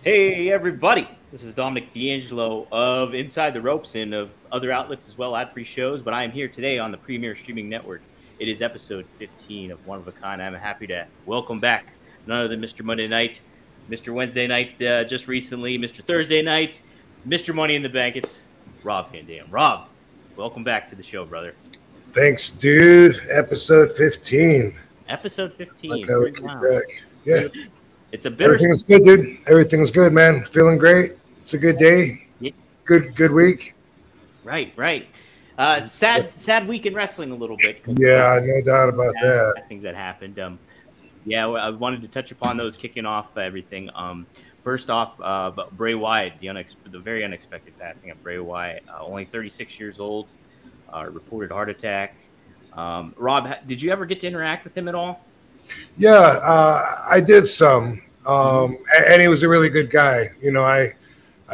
Hey everybody, this is Dominic D'Angelo of Inside the Ropes and of other outlets as well, ad-free shows, but I am here today on the Premier Streaming Network. It is episode 15 of One of a Kind. I'm happy to welcome back none other than Mr. Monday Night, Mr. Wednesday Night just recently, Mr. Thursday Night, Mr. Money in the Bank. It's Rob Van Dam. Rob, welcome back to the show, brother. Thanks, dude. Episode 15. Episode 15. Wow. Yeah. It's a bitter. Everything's good, dude. Everything's good, man. Feeling great. It's a good day. Yeah. Good week. Right. Sad week in wrestling a little bit. Yeah, no doubt about that. Things that happened. I wanted to touch upon those, kicking off everything. First off, Bray Wyatt, the very unexpected passing of Bray Wyatt, only 36 years old, reported heart attack. Rob, did you ever get to interact with him at all? Yeah, I did some, and he was a really good guy. You know, I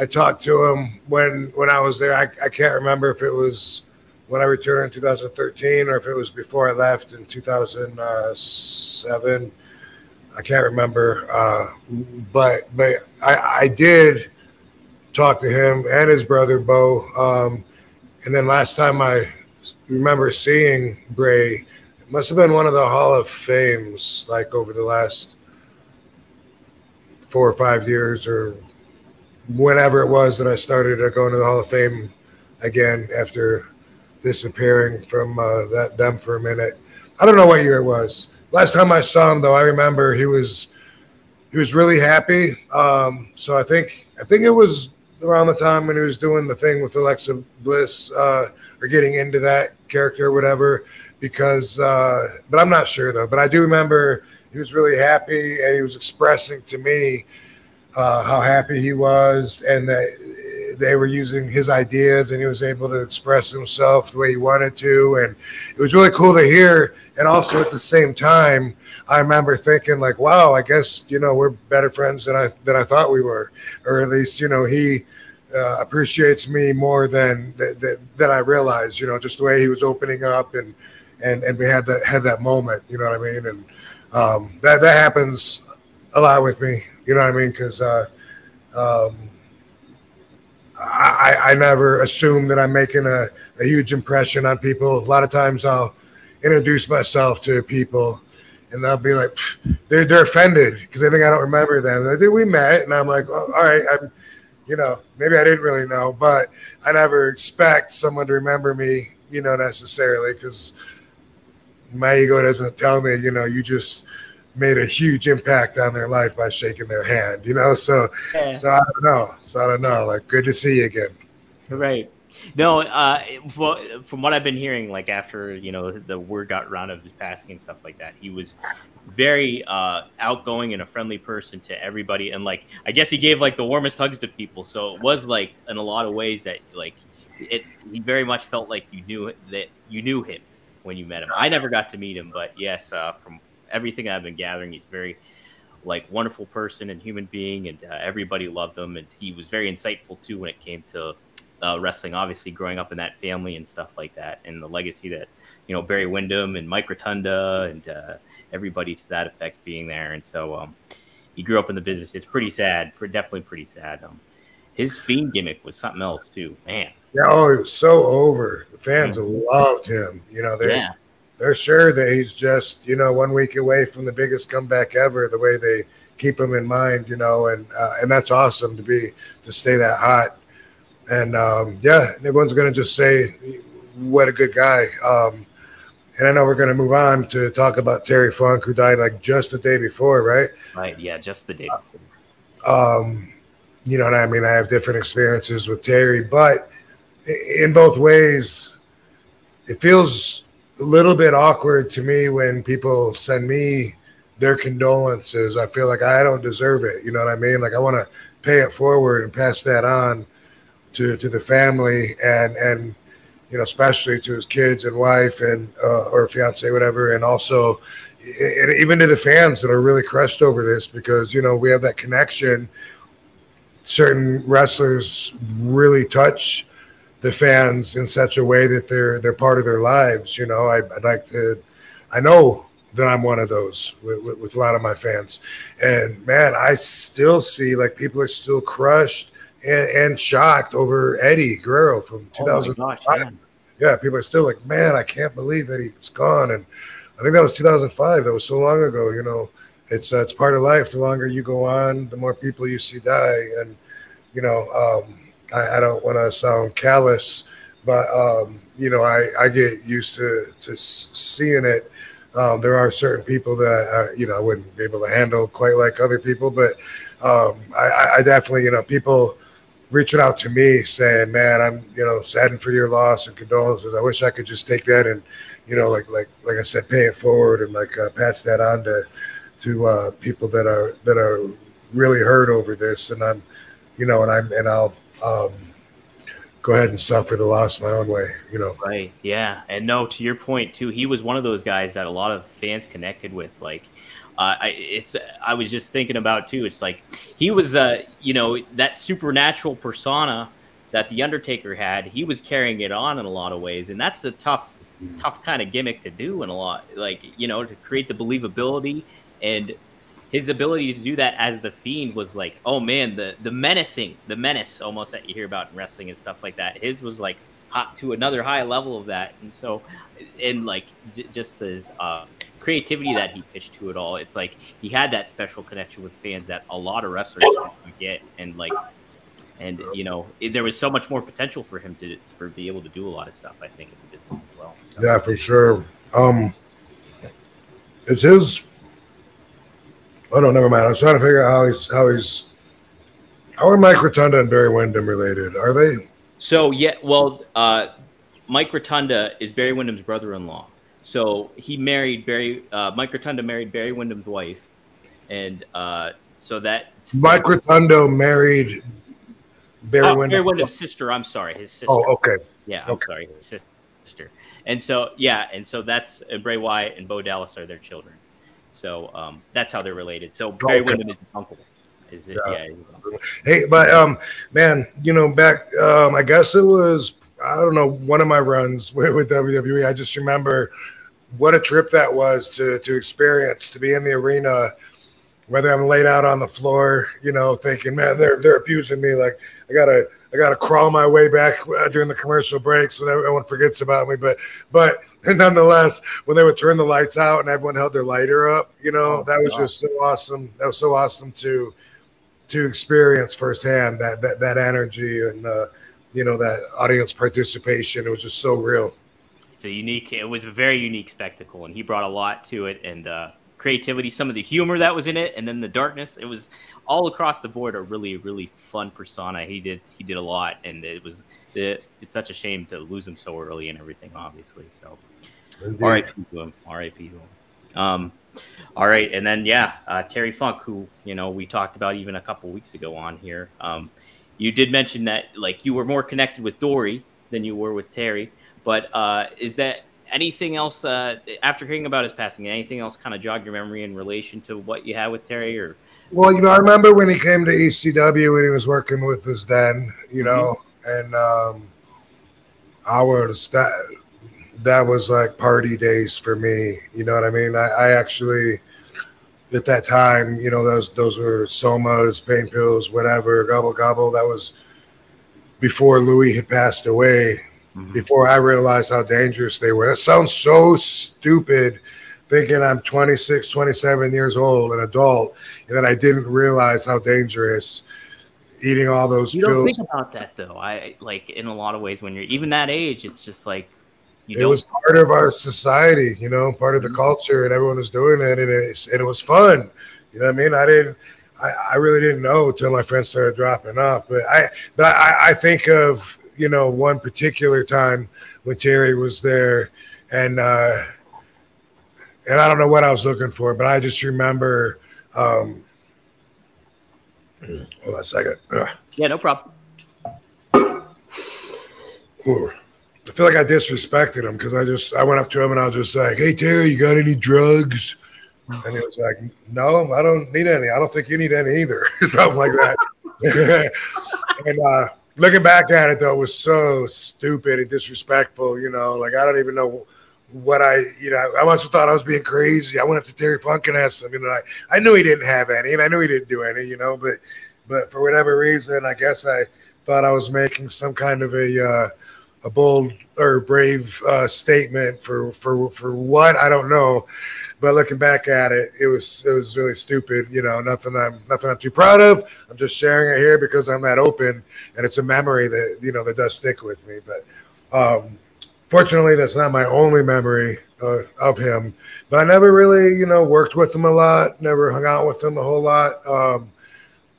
talked to him when I was there. I can't remember if it was when I returned in 2013 or if it was before I left in 2007. I can't remember, but I did talk to him and his brother Bo, and then last time I remember seeing Bray. Must have been one of the Hall of Fames, like over the last 4 or 5 years, or whenever it was that I started going to the Hall of Fame again after disappearing from them for a minute. I don't know what year it was. Last time I saw him, though, I remember he was really happy. So I think it was around the time when he was doing the thing with Alexa Bliss, or getting into that character or whatever. Because, but I'm not sure though. But I do remember he was really happy, and he was expressing to me how happy he was, and that they were using his ideas, and he was able to express himself the way he wanted to, and it was really cool to hear. And also at the same time, I remember thinking like, wow, I guess we're better friends than I thought we were, or at least he appreciates me more than I realized. Just the way he was opening up and we had that moment, you know what I mean? And that happens a lot with me, you know what I mean? Because I never assume that I'm making a huge impression on people. A lot of times I'll introduce myself to people, and they'll be like, they're offended because they think I don't remember them. They're like, we met, and I'm like, oh, all right, maybe I didn't really know, but I never expect someone to remember me, necessarily, because my ego doesn't tell me, you just made a huge impact on their life by shaking their hand, so Yeah. So I don't know. Like, good to see you again. Right. No, from what I've been hearing, like after the word got around of his passing and stuff like that, he was very outgoing and a friendly person to everybody, and like I guess he gave like the warmest hugs to people. So it was like in a lot of ways that like he very much felt like you knew him when you met him. I never got to meet him, but yes, from everything I've been gathering, he's very like wonderful person and human being, and everybody loved him, and he was very insightful too when it came to wrestling, obviously growing up in that family and stuff like that, and the legacy that Barry Windham and Mike Rotunda and everybody to that effect being there. And so he grew up in the business. It's pretty sad, definitely pretty sad. His Fiend gimmick was something else too, man. Yeah, he was so over. The fans loved him. They're sure that he's just 1 week away from the biggest comeback ever, the way they keep him in mind, and that's awesome to stay that hot. And everyone's going to just say what a good guy. And I know we're going to move on to talk about Terry Funk, who died like just the day before, right? Right, yeah, just the day before. You know what I mean? I have different experiences with Terry, but in both ways, it feels a little bit awkward to me when people send me their condolences. I feel like I don't deserve it. You know what I mean? Like I want to pay it forward and pass that on to the family and especially to his kids and wife and or fiance, whatever, and also even to the fans that are really crushed over this, because we have that connection. Certain wrestlers really touch the fans in such a way that they're part of their lives. I'd like to. I know then I'm one of those with a lot of my fans. And man, I still see like people are still crushed and shocked over Eddie Guerrero from 2005. Oh my gosh, yeah, people are still like, man, I can't believe that he's gone. And I think that was 2005. That was so long ago. You know, it's part of life. The longer you go on, the more people you see die. And you know, I don't want to sound callous, but you know, I get used to seeing it. There are certain people that you know, I wouldn't be able to handle quite like other people, but I definitely, you know, people reaching out to me saying, man, I'm, you know, saddened for your loss and condolences. I wish I could just take that and, you know, like I said, pay it forward and like pass that on to people that are really hurt over this. And I'm, you know, and I'll go ahead and suffer the loss my own way, you know. Right. Yeah. And no, to your point too, he was one of those guys that a lot of fans connected with. Like, I was just thinking about too. It's like he was, you know, that supernatural persona that the Undertaker had. He was carrying it on in a lot of ways, and that's the tough kind of gimmick to do in a lot. Like, you know, to create the believability, and his ability to do that as the Fiend was like, oh man, the menace almost that you hear about in wrestling and stuff like that. His was like hot to another high level of that, and so, and like just his creativity that he pitched to it all. It's like he had that special connection with fans that a lot of wrestlers don't get, and like, and you know, there was so much more potential for him to be able to do a lot of stuff, I think, in the business as well. So. Yeah, for sure. It's his. Oh no, never mind. I was trying to figure out how are Mike Rotunda and Barry Windham related? Are they? So yeah, well, Mike Rotunda is Barry Windham's brother-in-law. So he married Mike Rotunda married Barry Windham's wife, and so that Mike Rotunda married Barry Windham. Barry Windham's sister. I'm sorry, his sister. Oh, okay. Yeah, I'm sorry, his sister. And so yeah, and so that's Bray Wyatt and Bo Dallas are their children. So that's how they're related. So Barry Windham is his uncle. Is it? Yeah. Hey, but man, you know, back I guess it was, I don't know, one of my runs with WWE. I just remember what a trip that was to experience, to be in the arena, whether I'm laid out on the floor, you know, thinking, man, they're abusing me. Like I gotta crawl my way back during the commercial breaks so everyone forgets about me. But nonetheless, when they would turn the lights out and everyone held their lighter up, you know, that was just so awesome. That was so awesome to experience firsthand that energy and you know, that audience participation. It was just so real. It was a very unique spectacle, and he brought a lot to it, and creativity, some of the humor that was in it, and then the darkness. It was all across the board a really, really fun persona. He did a lot, and it's such a shame to lose him so early and everything, obviously. So R.I.P. to him. R.I.P. to him. All right, and then Terry Funk, who, you know, we talked about even a couple weeks ago on here. You did mention that like you were more connected with Dory than you were with Terry, but is that anything else after hearing about his passing? Anything else kind of jogged your memory in relation to what you had with Terry? Or well, you know, I remember when he came to ECW and he was working with us then, you know, and that was like party days for me. You know what I mean? I actually, at that time, you know, those were somas, pain pills, whatever, gobble gobble. That was before Louis had passed away, before I realized how dangerous they were. That sounds so stupid, thinking I'm 26, 27 years old, an adult, and then I didn't realize how dangerous eating all those pills. You don't think about that though. I like, in a lot of ways, when you're even that age, it's just like, it was part of our society, you know, part of the culture, and everyone was doing it, and it was fun. You know what I mean? I really didn't know until my friends started dropping off. But I think of, you know, one particular time when Terry was there, and I don't know what I was looking for, but I just remember. Hold on a second. Yeah, no problem. Ooh. I feel like I disrespected him because I went up to him and I was just like, "Hey Terry, you got any drugs?" And he was like, "No, I don't need any. I don't think you need any either." Something like that. And looking back at it though, it was so stupid and disrespectful. You know, like I don't even know what I must have thought I was being crazy. I went up to Terry Funk and asked him, I knew he didn't have any, and I knew he didn't do any, but for whatever reason, I guess I thought I was making some kind of a bold or brave statement for what, I don't know. But looking back at it, it was really stupid. Nothing I'm too proud of. I'm just sharing it here because I'm that open, and it's a memory that that does stick with me. But fortunately, that's not my only memory of him. But I never really worked with him a lot. Never hung out with him a whole lot.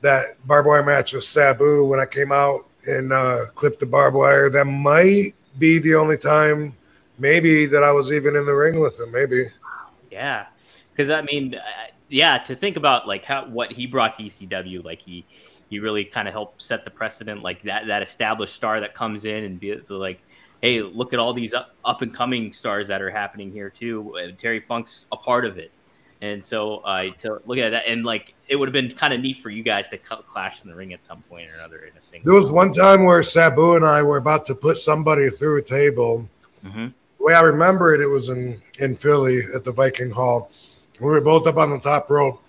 That barbed wire match with Sabu when I came out and clipped the barbed wire, that might be the only time maybe that I was even in the ring with him. Maybe. Yeah, because I mean, to think about like what he brought to ECW, like he really kind of helped set the precedent, like that established star that comes in and be like, hey, look at all these up and coming stars that are happening here too. Terry Funk's a part of it, and so to look at that, and like it would have been kind of neat for you guys to clash in the ring at some point or another in a single. There was one time where Sabu and I were about to put somebody through a table. Mm-hmm. The way I remember it, it was in Philly at the Viking Hall. We were both up on the top rope,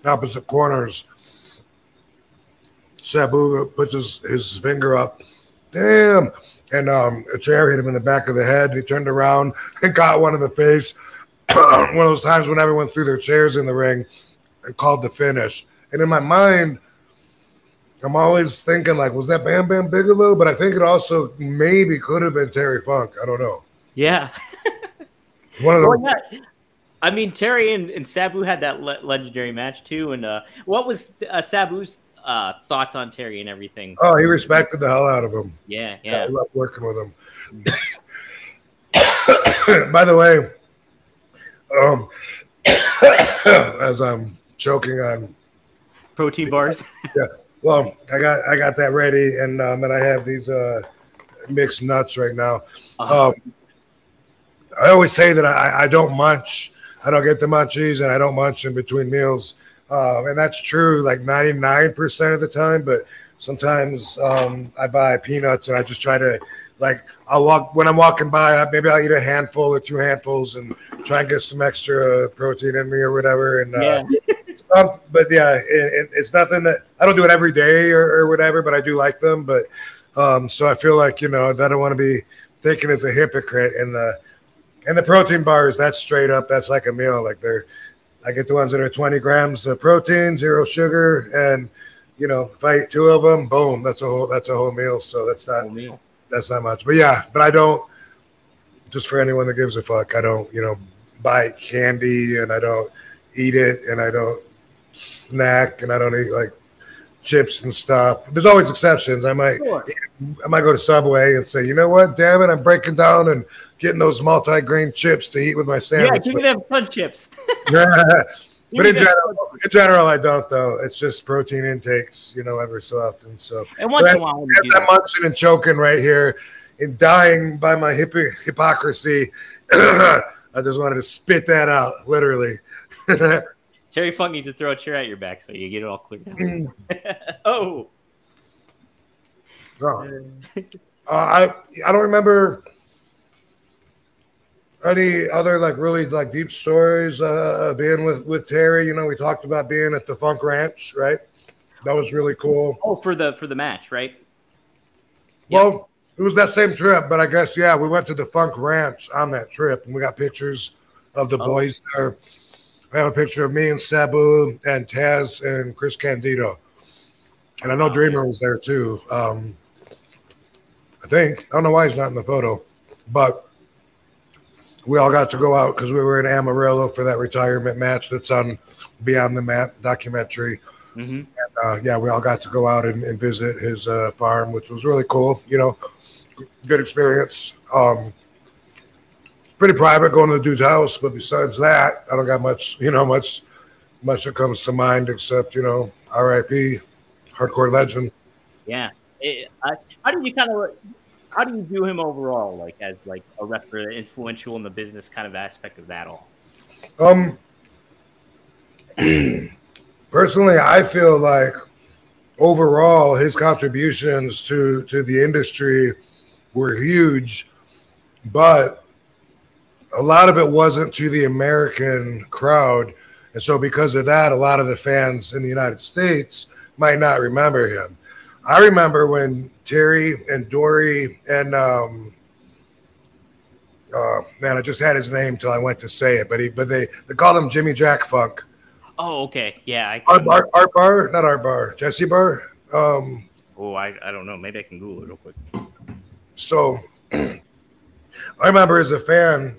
opposite corners. Sabu puts his finger up. Damn. And a chair hit him in the back of the head. He turned around and got one in the face. One of those times when everyone threw their chairs in the ring and called the finish. And in my mind, I'm always thinking, like, was that Bam Bam Bigelow? But I think it also maybe could have been Terry Funk. I don't know. Yeah. One of those. Well, yeah. I mean, Terry and Sabu had that legendary match too. And what was Sabu's thoughts on Terry and everything? Oh, he respected the hell out of him. Yeah. I loved working with him. By the way, as I'm choking on protein bars. Yeah. Well, I got that ready, and I have these mixed nuts right now. I always say that I don't munch. I don't get the munchies, and I don't munch in between meals. And that's true like 99% of the time, but sometimes I buy peanuts and I just try to, like, when I'm walking by, maybe I'll eat a handful or 2 handfuls and try and get some extra protein in me or whatever. And but yeah, it's nothing that I don't do it every day or whatever, but I do like them. But so I feel like, that I don't want to be taken as a hypocrite. And the protein bars, that's straight up, that's like a meal. Like I get the ones that are 20 grams of protein, 0 sugar, and if I eat 2 of them, boom, that's a whole meal. So that's not much. But yeah, but I don't, just for anyone that gives a fuck, I don't buy candy, and I don't eat it, and I don't snack, and I don't eat like chips and stuff. There's always exceptions. I might go to Subway and say, you know what, damn it, I'm breaking down and getting those multi-grain chips to eat with my sandwich. Yeah, you can have fun chips. But in general, I don't, though. It's just protein intakes, every so often. So, and once in a while, I'm munching and choking right here and dying by my hypocrisy. I just wanted to spit that out, literally. Terry Funk needs to throw a chair at your back so you get it all cleared out. I don't remember any other like really like deep stories being with Terry. We talked about being at the Funk Ranch, right? That was really cool. Oh, for the match, right? Well, it was that same trip, but I guess we went to the Funk Ranch on that trip, and we got pictures of the boys there. I have a picture of me and Sabu and Taz and Chris Candido, and I know Dreamer was there too. I don't know why he's not in the photo, but we all got to go out because we were in Amarillo for that retirement match that's on Beyond the Mat documentary. Mm-hmm. And, we all got to go out and visit his farm, which was really cool. Good experience. Pretty private going to the dude's house, but besides that, I don't got much that comes to mind except, R.I.P. Hardcore legend. Yeah. How do you view him overall, like as like a wrestler, influential in the business kind of aspect of that all? Personally, I feel like overall his contributions to the industry were huge, but a lot of it wasn't to the American crowd. And so because of that, a lot of the fans in the United States might not remember him. I remember when Terry and Dory and man, I just had his name till I went to say it, but they called him Jimmy Jack Funk. Oh, okay. Yeah. Art Bar, not Art Bar, Jesse Bar. Oh, I don't know. Maybe I can Google it real quick. So I remember as a fan,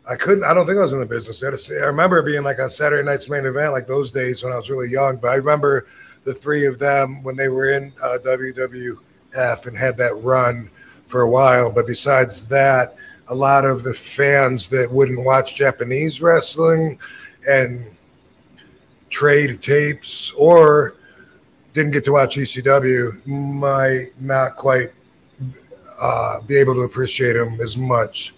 I don't think I was in the business. I remember being like on Saturday Night's Main Event, like those days when I was really young. But I remember the three of them when they were in WWF and had that run for a while. But besides that, a lot of the fans that wouldn't watch Japanese wrestling and trade tapes or didn't get to watch ECW might not quite be able to appreciate him as much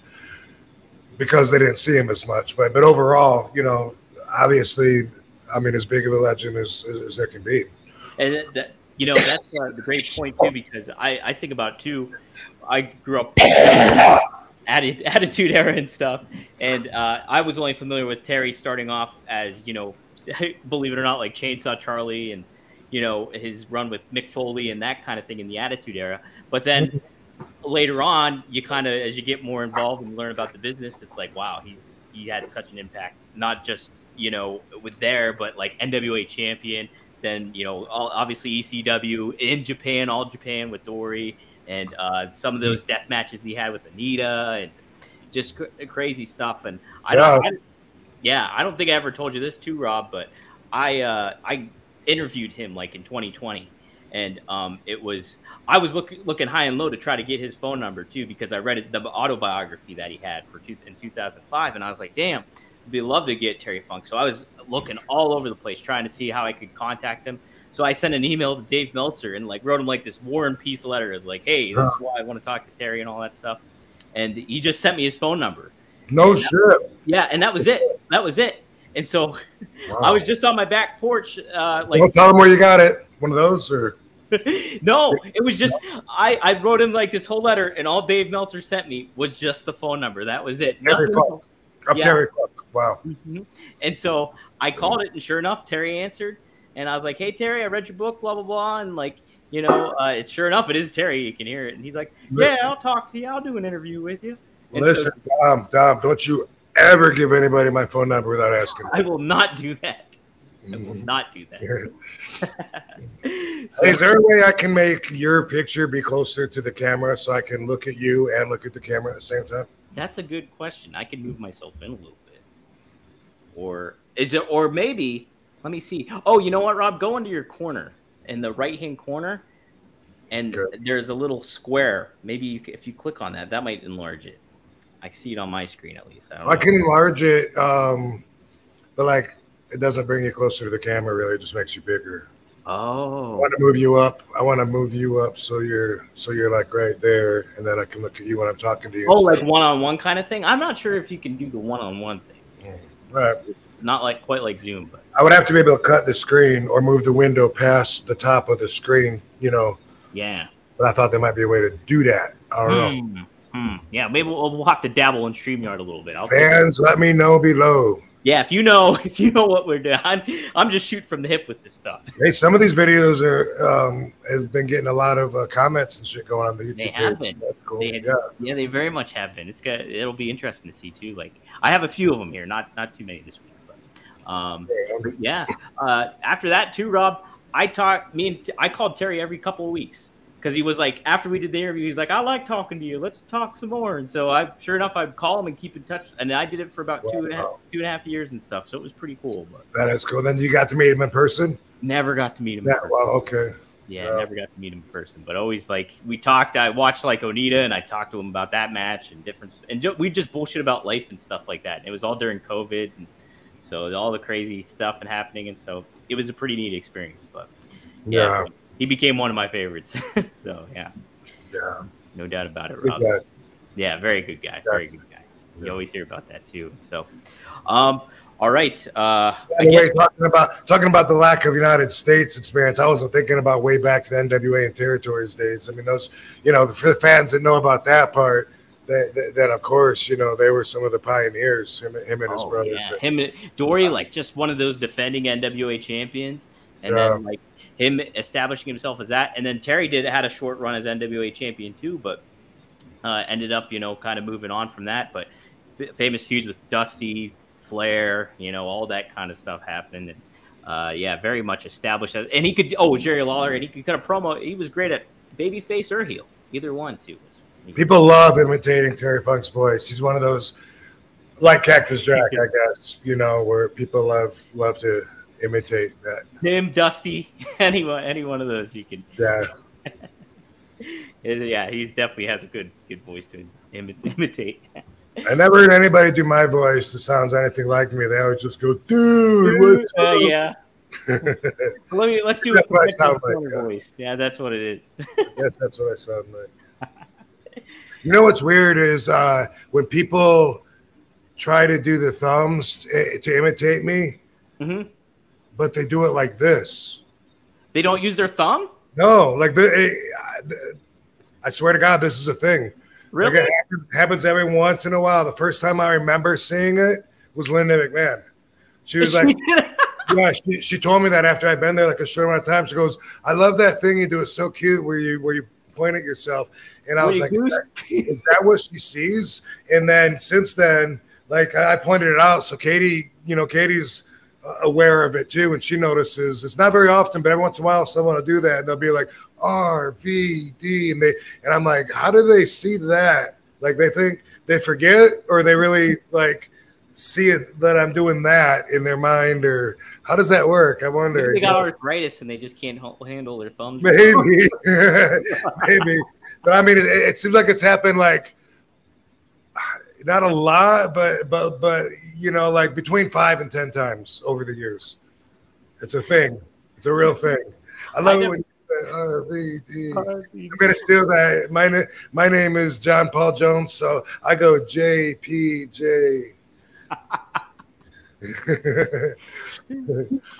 because they didn't see him as much. But overall, you know, obviously, I mean, as big of a legend as there can be. And that, you know, that's the great point too, because I think about too. I grew up Attitude Era and stuff, and I was only familiar with Terry starting off as, you know, believe it or not, like Chainsaw Charlie and, you know, his run with Mick Foley and that kind of thing in the Attitude Era. But then later on, you kind of, as you get more involved and learn about the business, it's like, wow, he had such an impact, not just, you know, with there, but like NWA champion, then, you know, obviously ECW in Japan, All Japan with Dory, and some of those death matches he had with Anita, and just crazy stuff. And I don't think I ever told you this too, Rob, but I interviewed him like in 2020. And I was looking high and low to try to get his phone number too, because I read the autobiography that he had in 2005, and I was like, damn, I'd love to get Terry Funk. So I was looking all over the place trying to see how I could contact him. So I sent an email to Dave Meltzer and like wrote him like this War and Peace letter. It's like, hey, this is why I want to talk to Terry and all that stuff. And he just sent me his phone number. No shit. Yeah, and that was it. That was it. And so I was just on my back porch. Well, tell him where you got it. One of those, or no, it was just I wrote him like this whole letter, and all Dave Meltzer sent me was just the phone number. That was it. Terry Funk. Terry Funk. Wow. Mm-hmm. And so I called it, and sure enough, Terry answered, and I was like, "Hey, Terry, I read your book, blah blah blah," and like, you know, it's sure enough, it is Terry. You can hear it, and he's like, "Yeah, I'll talk to you. I'll do an interview with you." And listen, so, Dom, don't you ever give anybody my phone number without asking me. I will not do that. I will not do that. So, is there a way I can make your picture be closer to the camera so I can look at you and look at the camera at the same time? That's a good question. I can move myself in a little bit. Or is it? Or maybe, let me see. Oh, you know what, Rob? Go into your corner, in the right-hand corner, and there's a little square. Maybe if you click on that, that might enlarge it. I see it on my screen at least. I can enlarge it, but like it doesn't bring you closer to the camera. Really, it just makes you bigger. Oh, I want to move you up. I want to move you up so you're like right there, and then I can look at you when I'm talking to you. Oh, like one-on-one kind of thing. I'm not sure if you can do the one-on-one thing. Right. Not like quite like Zoom, but I would have to be able to cut the screen or move the window past the top of the screen. You know. Yeah. But I thought there might be a way to do that. I don't know. Yeah, maybe we'll have to dabble in StreamYard a little bit. Fans, let me know below. Yeah, if you know what we're doing, I'm just shooting from the hip with this stuff. Hey, some of these videos have been getting a lot of comments and shit going on the YouTube. They have been. That's cool. They very much have been. It'll be interesting to see too. Like I have a few of them here, not too many this week, but yeah. After that too, Rob, I called Terry every couple of weeks. Because he was like, after we did the interview, he was like, I like talking to you. Let's talk some more. And so sure enough, I'd call him and keep in touch. And I did it for about two and a half years and stuff. So it was pretty cool. But that is cool. Then you got to meet him in person? Never got to meet him in person. Well, okay. Yeah, never got to meet him in person. But always like we talked. I watched like Onita and I talked to him about that match and different. And we just bullshit about life and stuff like that. And it was all during COVID. And so all the crazy stuff and happening. And so it was a pretty neat experience. But yeah. He became one of my favorites. So, yeah. No doubt about it, Rob. Yeah, very good guy. Very good guy. You always hear about that, too. So, all right. Anyway, talking about the lack of United States experience, I wasn't thinking about way back to the NWA and Territories days. I mean, those, you know, for the fans that know about that part, then of course, you know, they were some of the pioneers, him and his brother. Yeah, him and Dory, like just one of those defending NWA champions, and then like him establishing himself as that, and then Terry had a short run as NWA champion too, but ended up, you know, kind of moving on from that. But famous feuds with Dusty, Flair, you know, all that kind of stuff happened, and yeah, very much established. And he could, Jerry Lawler, and he could cut a promo. He was great at babyface or heel, either one too. People love imitating Terry Funk's voice. He's one of those, like Cactus Jack, I guess, you know, where people love to imitate that. Him, Dusty, any one of those you can. Yeah. Yeah, he definitely has a good voice to imitate. I never heard anybody do my voice that sounds anything like me. They always just go, dude, what's up? Yeah. Let's do that's what I sound like. Voice. Yeah, that's what it is. Yes, that's what I sound like. You know what's weird is when people try to do the thumbs to imitate me, but they do it like this. They don't use their thumb? No, like I swear to God, this is a thing. Really? Like it happens every once in a while. The first time I remember seeing it was Linda McMahon. She was like, yeah, she told me that after I'd been there like a short amount of time. She goes, I love that thing you do. It's so cute where you point at yourself. And I was like, is that what she sees? And then since then, like I pointed it out. So Katie, you know, Katie's aware of it too. And she notices it's not very often, but every once in a while someone will do that. And they'll be like RVD. And I'm like, how do they see that? Like they think they forget, or they really like see it that I'm doing that in their mind, or how does that work? I wonder. Maybe they got arthritis and they just can't handle their thumbs. Maybe, maybe. But I mean, it seems like it's happened like not a lot, but you know, like between 5 and 10 times over the years. It's a thing. It's a real thing. I love it when I'm gonna steal that. My name is John Paul Jones, so I go JPJ.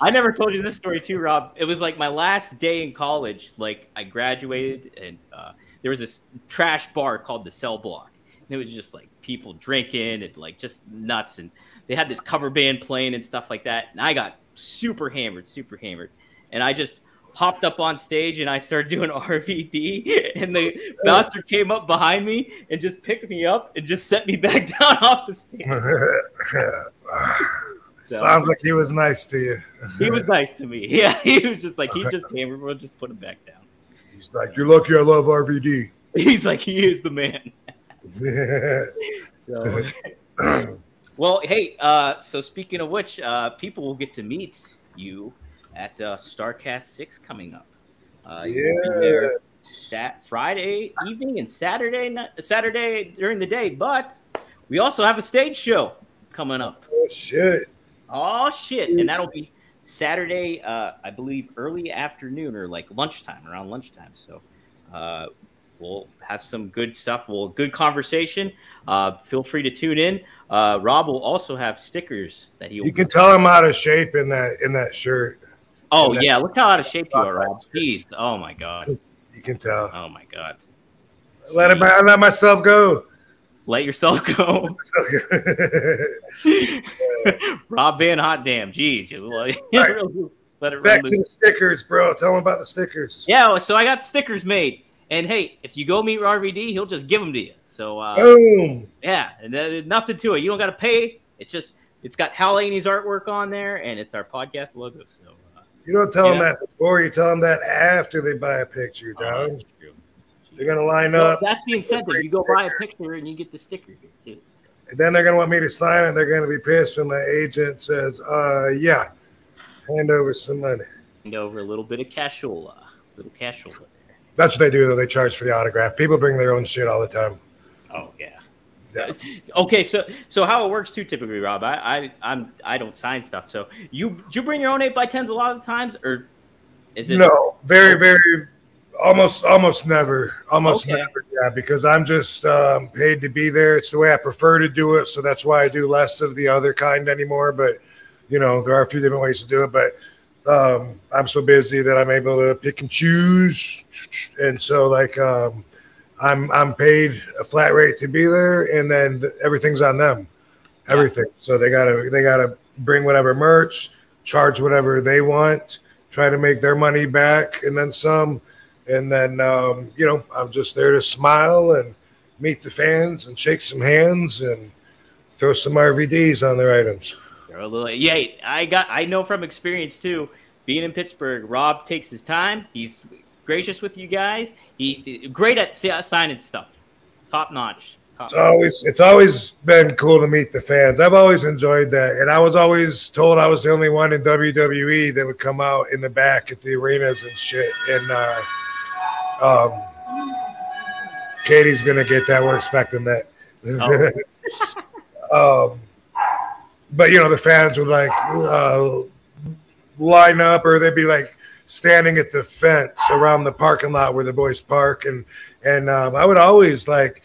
I never told you this story too, Rob. It was like my last day in college. Like I graduated, and there was this trash bar called the Cell Block, and it was just like people drinking and like just nuts. And they had this cover band playing and stuff like that. And I got super hammered, and I just hopped up on stage and I started doing RVD, and the bouncer came up behind me and just picked me up and just set me back down off the stage. So, sounds like he was nice to you. He was nice to me. Yeah, he was just like, he just hammered, we'll just put him back down. He's like, you're lucky I love RVD. He's like, he is the man. So, well, hey, so speaking of which, people will get to meet you at StarCast 6 coming up. You'll be there Friday evening and Saturday during the day, but we also have a stage show coming up. Oh shit. And that'll be Saturday, I believe early afternoon or like around lunchtime. So we'll have some good stuff. Good conversation. Feel free to tune in. Rob will also have stickers that you can tell I'm out of shape in that shirt. Oh yeah, look how out of shape you are, Rob. Jeez. Oh my God. You can tell. Oh my God. Let myself go. Let yourself go. Rob Van Hot Damn. Jeez. Let it back to the stickers, bro. Tell them about the stickers. Yeah, so I got stickers made. And hey, if you go meet RVD, he'll just give them to you. So boom. Yeah, and nothing to it. You don't got to pay. It's got Hal Laney's artwork on there, and it's our podcast logo. So you don't tell them that before. You tell them that after they buy a picture, Don. They're going to line up. That's the incentive. You go buy a picture and you get the sticker here, too. And then they're going to want me to sign it. They're going to be pissed when my agent says, yeah, hand over some money. Hand over a little bit of cashola. There. That's what they do, though. They charge for the autograph. People bring their own shit all the time. Oh, yeah. Okay, so how it works too typically, Rob. I don't sign stuff. So do you bring your own 8x10s a lot of the times, or is it no? Very, very, almost never, never. Yeah, because I'm just paid to be there. It's the way I prefer to do it, so that's why I do less of the other kind anymore. But you know, there are a few different ways to do it. But I'm so busy that I'm able to pick and choose, and so like. I'm paid a flat rate to be there, and then everything's on them. Everything. So they gotta bring whatever merch, charge whatever they want, try to make their money back, and then some. And then I'm just there to smile and meet the fans and shake some hands and throw some RVDs on their items. Yeah, I know from experience too. Being in Pittsburgh, Rob takes his time. He's gracious with you guys. He's great at signing stuff. Top notch. It's always been cool to meet the fans. I've always enjoyed that, and I was always told I was the only one in WWE that would come out in the back at the arenas and shit. And Katie's gonna get that. We're expecting that. Oh. But the fans would like line up, or they'd be like standing at the fence around the parking lot where the boys park, and I would always like,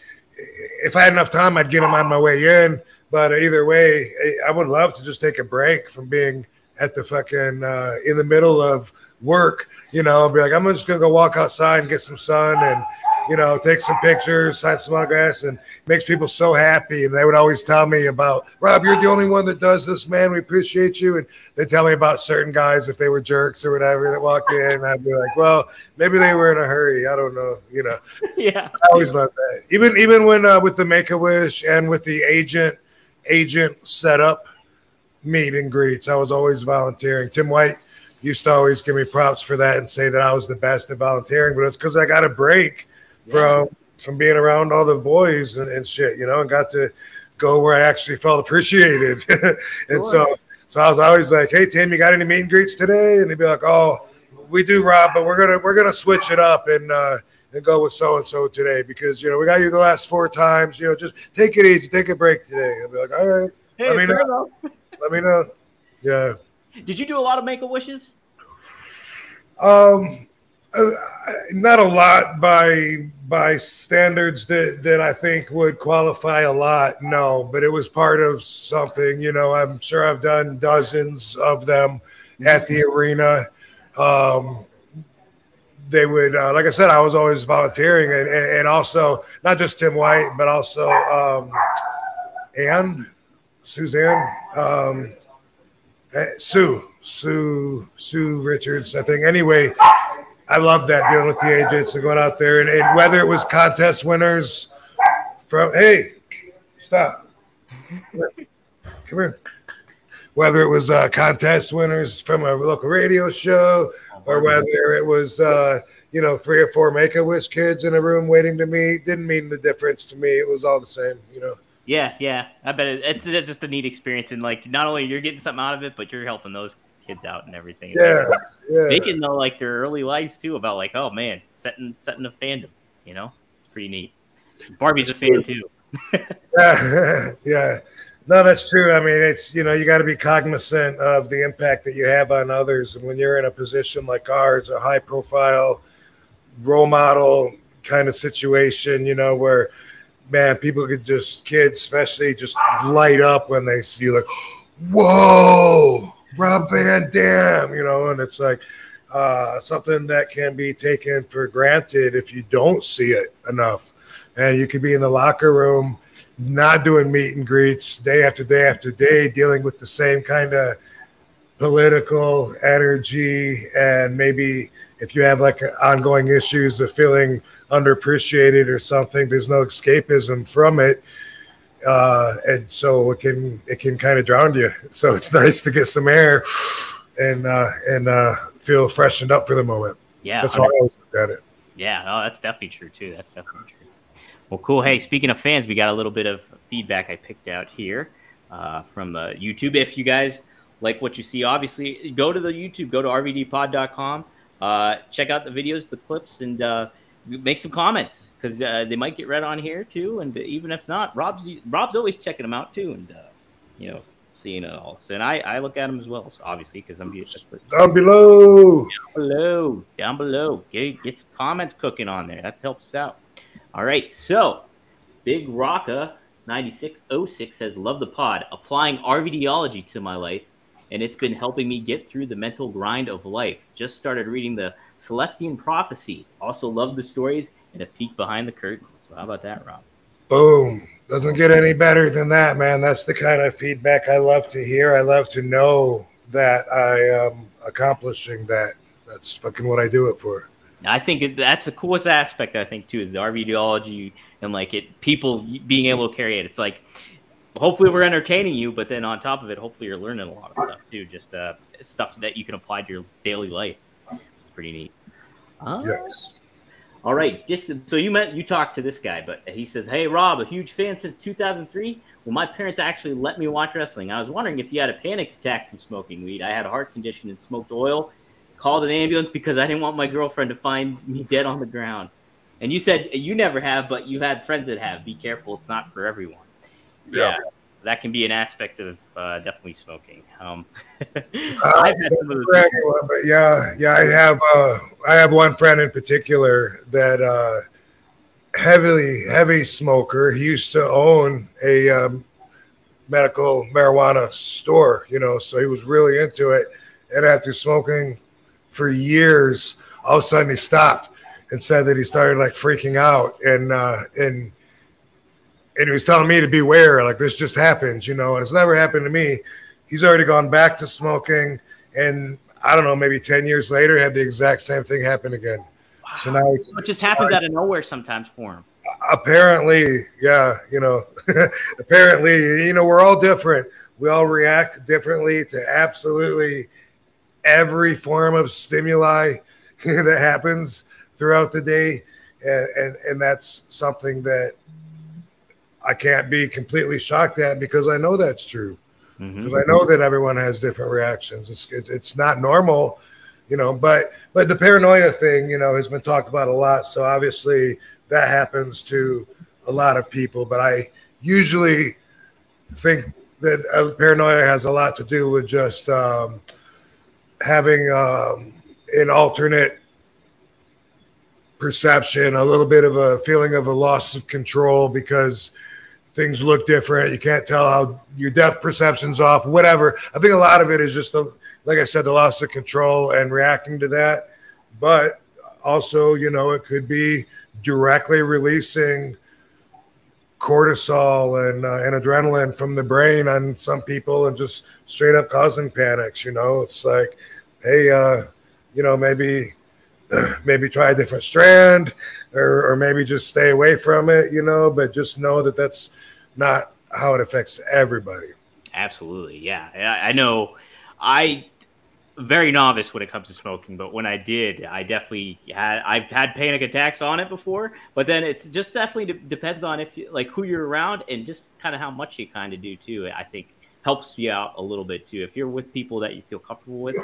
if I had enough time, I'd get them on my way in. But either way, I would love to just take a break from being at the fucking in the middle of work. Be like, I'm just gonna go walk outside and get some sun and take some pictures, sign some autographs, and makes people so happy. And they would always tell me about, Rob, you're the only one that does this, man. We appreciate you. And they tell me about certain guys, if they were jerks or whatever, that walk in. And I'd be like, well, maybe they were in a hurry. I don't know. Yeah. I always love that. Even when with the Make-A-Wish and with the agent setup meet and greets, I was always volunteering. Tim White used to always give me props for that and say that I was the best at volunteering, but it's because I got a break from being around all the boys and shit, and got to go where I actually felt appreciated. And so I was always like, hey, Tim, you got any meet and greets today? And he'd be like, oh, we do, Rob, but we're gonna switch it up and go with so-and-so today because, we got you the last 4 times, just take it easy, take a break today. I'd be like, all right, hey, let me know. Yeah. Did you do a lot of Make-A-Wishes? Not a lot by standards that I think would qualify a lot. No, but it was part of something. I'm sure I've done dozens of them at the arena. They would, like I said, I was always volunteering, and also not just Tim White, but also Suzanne, Sue Richards, I think. Anyway, I love that, dealing with the agents and going out there, and whether it was contest winners from, hey, stop, come here. Whether it was contest winners from a local radio show, or whether it was 3 or 4 Make-A-Wish kids in a room waiting to meet, didn't mean the difference to me. It was all the same, Yeah, I bet it's just a neat experience, and like not only you're getting something out of it, but you're helping those kids out and everything. Yeah. They can know like their early lives too about like, oh man, setting a fandom. It's pretty neat. Barbie's a fan too. Yeah. No, that's true. I mean, it's you got to be cognizant of the impact that you have on others, and when you're in a position like ours, a high profile role model kind of situation, where man, people could kids especially just light up when they see you, like, whoa, Rob Van Dam, and it's like something that can be taken for granted if you don't see it enough. And you could be in the locker room, not doing meet and greets day after day after day, dealing with the same kind of political energy, and maybe if you have like ongoing issues of feeling underappreciated or something, there's no escapism from it, and so it can kind of drown you. So it's nice to get some air and feel freshened up for the moment. Yeah, that's how I always look at it. Yeah, no, that's definitely true too. That's definitely true. Well, cool. Hey, speaking of fans, we got a little bit of feedback I picked out here from YouTube. If you guys like what you see, obviously, go to the YouTube, go to rvdpod.com, check out the videos, the clips, and make some comments because they might get read on here too. And even if not, Rob's always checking them out too, and seeing it all. So, and I look at them as well, so obviously, because I'm down below. Down below. Get some comments cooking on there. That helps us out. All right, so Big Rocka 9606 says, love the pod. Applying RVDology to my life. and it's been helping me get through the mental grind of life. Just started reading the Celestian Prophecy. Also love the stories and a peek behind the curtain. So how about that, Rob? Boom. Doesn't get any better than that, man. That's the kind of feedback I love to hear. I love to know that I am accomplishing that. That's fucking what I do it for. I think that's the coolest aspect, I think, too, is the RVDology and like people being able to carry it. It's like, hopefully we're entertaining you, but then on top of it, hopefully you're learning a lot of stuff too. Just stuff that you can apply to your daily life. It's pretty neat. Yes. All right. So you talked to this guy, but he says, "Hey Rob, a huge fan since 2003. Well, my parents actually let me watch wrestling. I was wondering if you had a panic attack from smoking weed. I had a heart condition and smoked oil. Called an ambulance because I didn't want my girlfriend to find me dead on the ground." And you said you never have, but you've had friends that have. Be careful; it's not for everyone. Yeah, that can be an aspect of definitely smoking. I've had some of those everyone, but I have one friend in particular that heavy smoker. He used to own a medical marijuana store, so he was really into it. And after smoking for years, all of a sudden he stopped and said that he started like freaking out and he was telling me to beware, like this just happens, and it's never happened to me. He's already gone back to smoking, and I don't know, maybe 10 years later, had the exact same thing happen again. Wow. So now it just happens out of nowhere sometimes for him. Apparently, yeah, apparently, we're all different. We all react differently to absolutely every form of stimuli that happens throughout the day, and that's something that I can't be completely shocked at because I know that's true. Because I know that everyone has different reactions. It's not normal, but the paranoia thing, has been talked about a lot. So obviously that happens to a lot of people. But I usually think that paranoia has a lot to do with just having an alternate perception, a little bit of a feeling of a loss of control because things look different. You can't tell how your depth perception's off, whatever. I think a lot of it is just, like I said, the loss of control and reacting to that. But also, it could be directly releasing cortisol and adrenaline from the brain on some people and just straight up causing panics. It's like, hey, maybe try a different strand or maybe just stay away from it, but just know that that's not how it affects everybody. Absolutely. Yeah. I know I'm very novice when it comes to smoking, but when I did, I've had panic attacks on it before, but then it's just definitely depends on who you're around and just kind of how much you kind of do too. I think helps you out a little bit too. If you're with people that you feel comfortable with,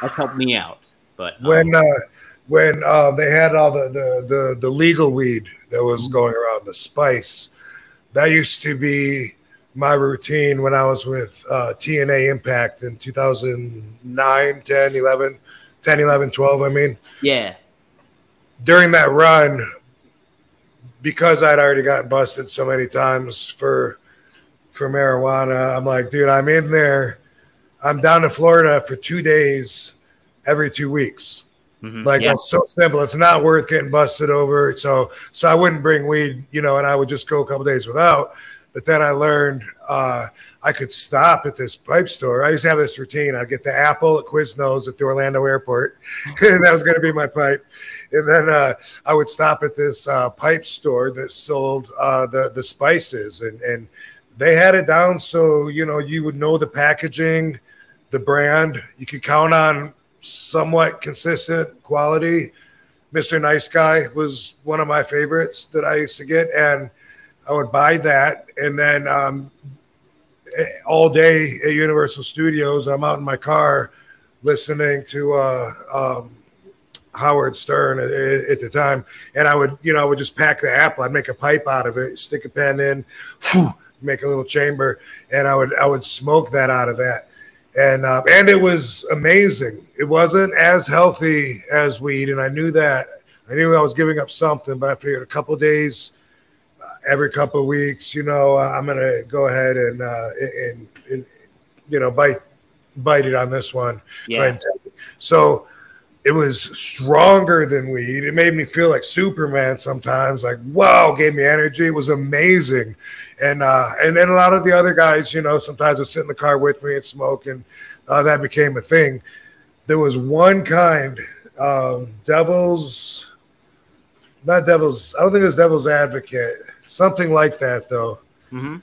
that's helped me out. But when they had all the legal weed that was going around, the spice, that used to be my routine when I was with TNA Impact in 2009, 10, 11, 12, I mean. Yeah. During that run, because I'd already gotten busted so many times for marijuana, I'm like, dude, I'm in there. I'm down to Florida for 2 days every 2 weeks. That's so simple. It's not worth getting busted over. So I wouldn't bring weed, and I would just go a couple days without. But then I learned I could stop at this pipe store. I used to have this routine. I'd get the apple at Quiznos at the Orlando airport, and that was going to be my pipe. And then I would stop at this pipe store that sold the spices, and they had it down so, you would know the packaging, the brand. You could count on somewhat consistent quality. Mr. Nice Guy was one of my favorites that I used to get, and I would buy that, and then all day at Universal Studios, I'm out in my car listening to Howard Stern at the time, and I would just pack the apple. I'd make a pipe out of it, stick a pen in, make a little chamber, and I would smoke that out of that. And it was amazing. It wasn't as healthy as weed, and I knew that. I knew I was giving up something, but I figured a couple of days, every couple of weeks, I'm gonna go ahead and bite bite it on this one. Yeah. Go ahead and take it. So it was stronger than weed. It made me feel like Superman sometimes. Like, wow, gave me energy. It was amazing. And then a lot of the other guys, you know, sometimes would sit in the car with me and smoke, and that became a thing. There was one kind, Devil's, not Devil's, I don't think it was Devil's Advocate, something like that, though. Mm-hmm.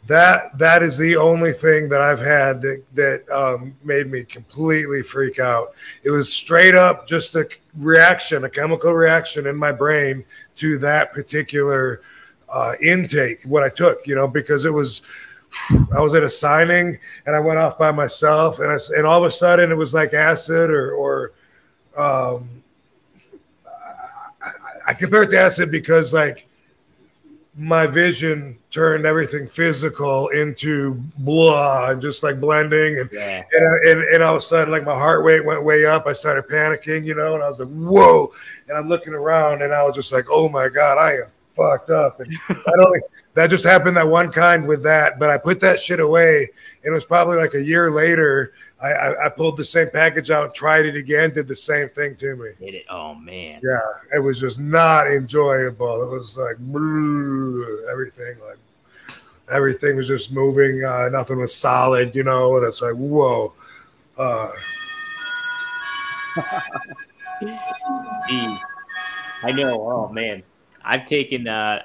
That is the only thing that I've had that made me completely freak out. It was straight up just a reaction, a chemical reaction in my brain to that particular intake, what I took, you know, because it was, I was at a signing and I went off by myself, and all of a sudden it was like acid or I compare it to acid because like my vision turned everything physical into blah and just like blending, and all of a sudden like my heart rate went way up. I started panicking, you know, and I was like, whoa, and I'm looking around and I was just like, oh my God, I am fucked up. And that just happened that one kind with that, but I put that shit away, and it was probably like a year later I pulled the same package out and tried it again, did the same thing to me. Did it? Oh man. Yeah, it was just not enjoyable. It was like everything was just moving. Nothing was solid, you know, and it's like, whoa. I know. Oh man. I've taken a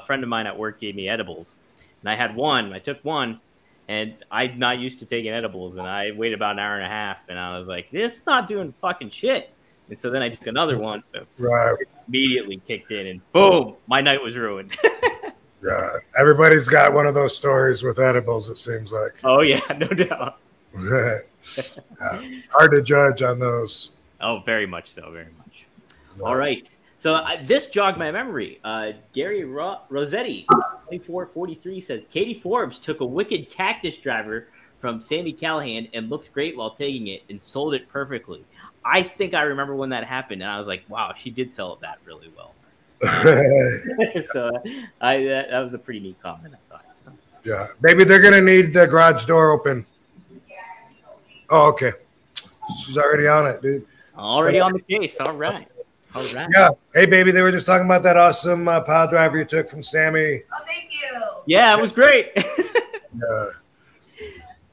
friend of mine at work gave me edibles, and I had one. I took one, and I'm not used to taking edibles, and I waited about an hour and a half, and I was like, this is not doing fucking shit. And so then I took another one, right. Immediately kicked in, and boom, my night was ruined. Yeah, everybody's got one of those stories with edibles, it seems like. Oh yeah, no doubt. Hard to judge on those. Oh, very much so, very much. No. All right. So this jogged my memory. Gary Rossetti, 2443, says, Katie Forbes took a wicked cactus driver from Sandy Callahan and looked great while taking it and sold it perfectly. I think I remember when that happened, and I was like, wow, she did sell that really well. So that was a pretty neat comment, I thought. So. Yeah. Maybe they're going to need the garage door open. Oh, okay. She's already on it, dude. Already on the case. All right. All right. Yeah. Hey, baby, they were just talking about that awesome pile driver you took from Sammy. Oh, thank you. Yeah, it was great. Yeah.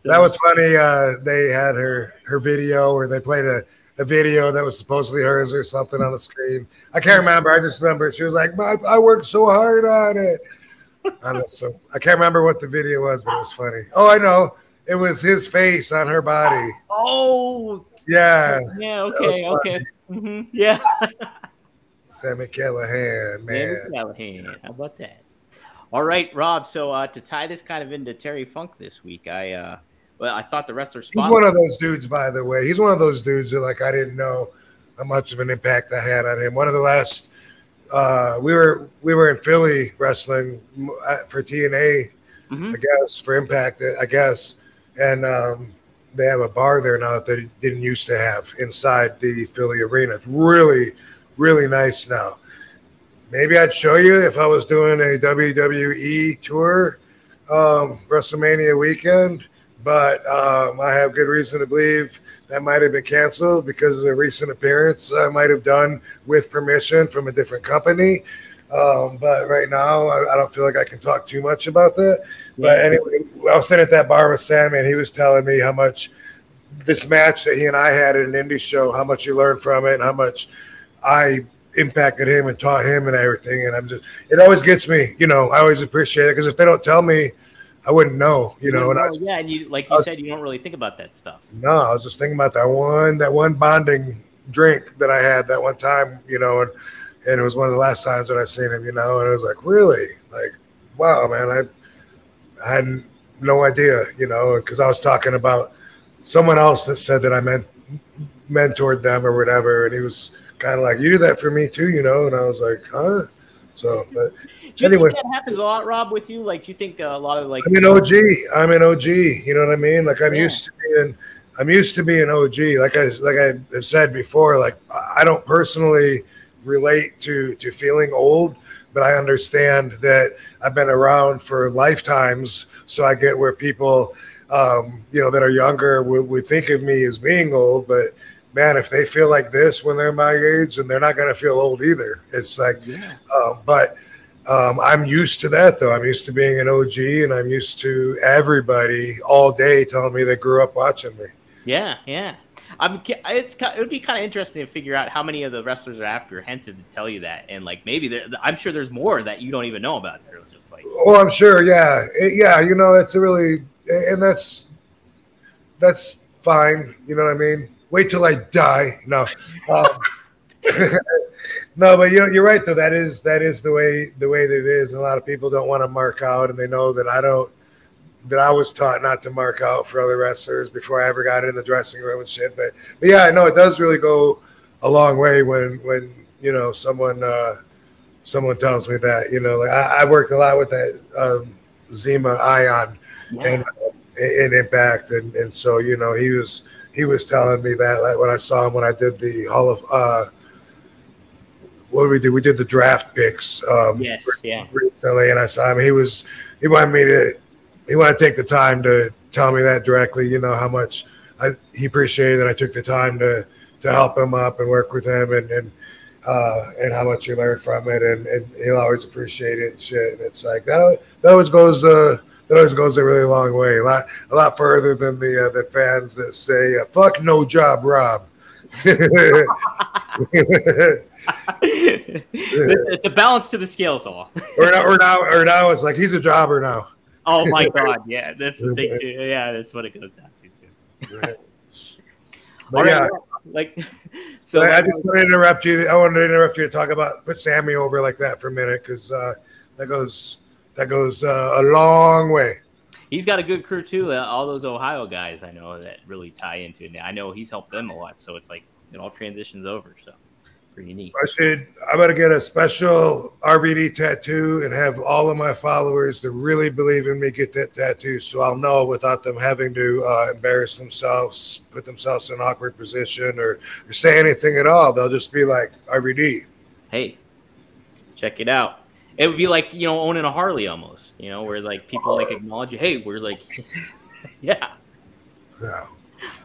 That was funny. They had her video, or they played a video that was supposedly hers or something on the screen. I can't remember. I just remember she was like, I worked so hard on it. I can't remember what the video was, but it was funny. Oh, I know. It was his face on her body. Oh. Yeah. Yeah, okay, okay. Mm-hmm. Yeah. Sammy Callahan, man. Sammy Callahan. How about that? All right, Rob. So to tie this kind of into Terry Funk this week, I thought the wrestler spot. He's one of those dudes, by the way. He's one of those dudes that, like, I didn't know how much of an impact I had on him. One of the last, we were in Philly wrestling for TNA, I guess, for Impact, I guess, and they have a bar there now that they didn't used to have inside the Philly arena. It's really, really nice now. Maybe I'd show you if I was doing a WWE tour, WrestleMania weekend. But I have good reason to believe that might have been canceled because of a recent appearance I might have done with permission from a different company. But right now, I don't feel like I can talk too much about that. Yeah. But anyway, I was sitting at that bar with Sammy, and he was telling me how much this match that he and I had at an indie show, how much he learned from it, and how much I impacted him and taught him and everything. And it always gets me, you know, I always appreciate it, because if they don't tell me, I wouldn't know, you know. And and you, like you said, you don't really think about that stuff. No, I was just thinking about that one bonding drink that I had that one time, you know, and it was one of the last times that I seen him, you know, and it was like, really, like, wow, man, I had no idea, you know, because I was talking about someone else that said that I mentored them or whatever, and he was kind of like, you do that for me too, you know, and I was like, huh? So, but do you think that happens a lot, Rob, with you? Like, do you think a lot of, like, I'm an OG, you know what I mean? Like, I'm used to being OG. Like I have said before, like, I don't personally relate to feeling old, but I understand that I've been around for lifetimes, so I get where people that are younger would think of me as being old, but man, if they feel like this when they're my age, then they're not going to feel old either. It's like, but I'm used to that though. I'm used to being an OG, and I'm used to everybody all day telling me they grew up watching me. Yeah. It would be kind of interesting to figure out how many of the wrestlers are apprehensive to tell you that, and like maybe I'm sure there's more that you don't even know about. They're just like, well, I'm sure, yeah, that's a really, and that's fine. You know what I mean? Wait till I die. No, no, but you're right though. That is the way that it is. And a lot of people don't want to mark out, and they know that I don't. That I was taught not to mark out for other wrestlers before I ever got in the dressing room and shit. But yeah, I know it does really go a long way when someone tells me that. Like I worked a lot with that Zima Ion and in Impact, and so he was telling me that, like, when I saw him when I did the Hall of what did we do? We did the draft picks recently, and I saw him. He wanted to take the time to tell me that directly, how much he appreciated that I took the time to help him up and work with him, and how much he learned from it, and he'll always appreciate it and shit. And it's like that always goes a really long way, a lot further than the fans that say "fuck no job, Rob." It's a balance to the scales, all. or now it's like he's a jobber now. Oh my God! Yeah, that's the thing too. Yeah, that's what it goes down to too. Right. All right, like, so I just want to interrupt you. I wanted to interrupt you to talk about put Sammy over like that for a minute, because that goes a long way. He's got a good crew too. All those Ohio guys I know that really tie into it. I know he's helped them a lot, so it's like it all transitions over. So pretty neat. I'm gonna get a special RVD tattoo and have all of my followers that really believe in me get that tattoo, so I'll know without them having to embarrass themselves, put themselves in an awkward position, or say anything at all. They'll just be like, RVD. Hey, check it out. It would be like, owning a Harley almost, where like people like acknowledge you. Hey, we're like, yeah.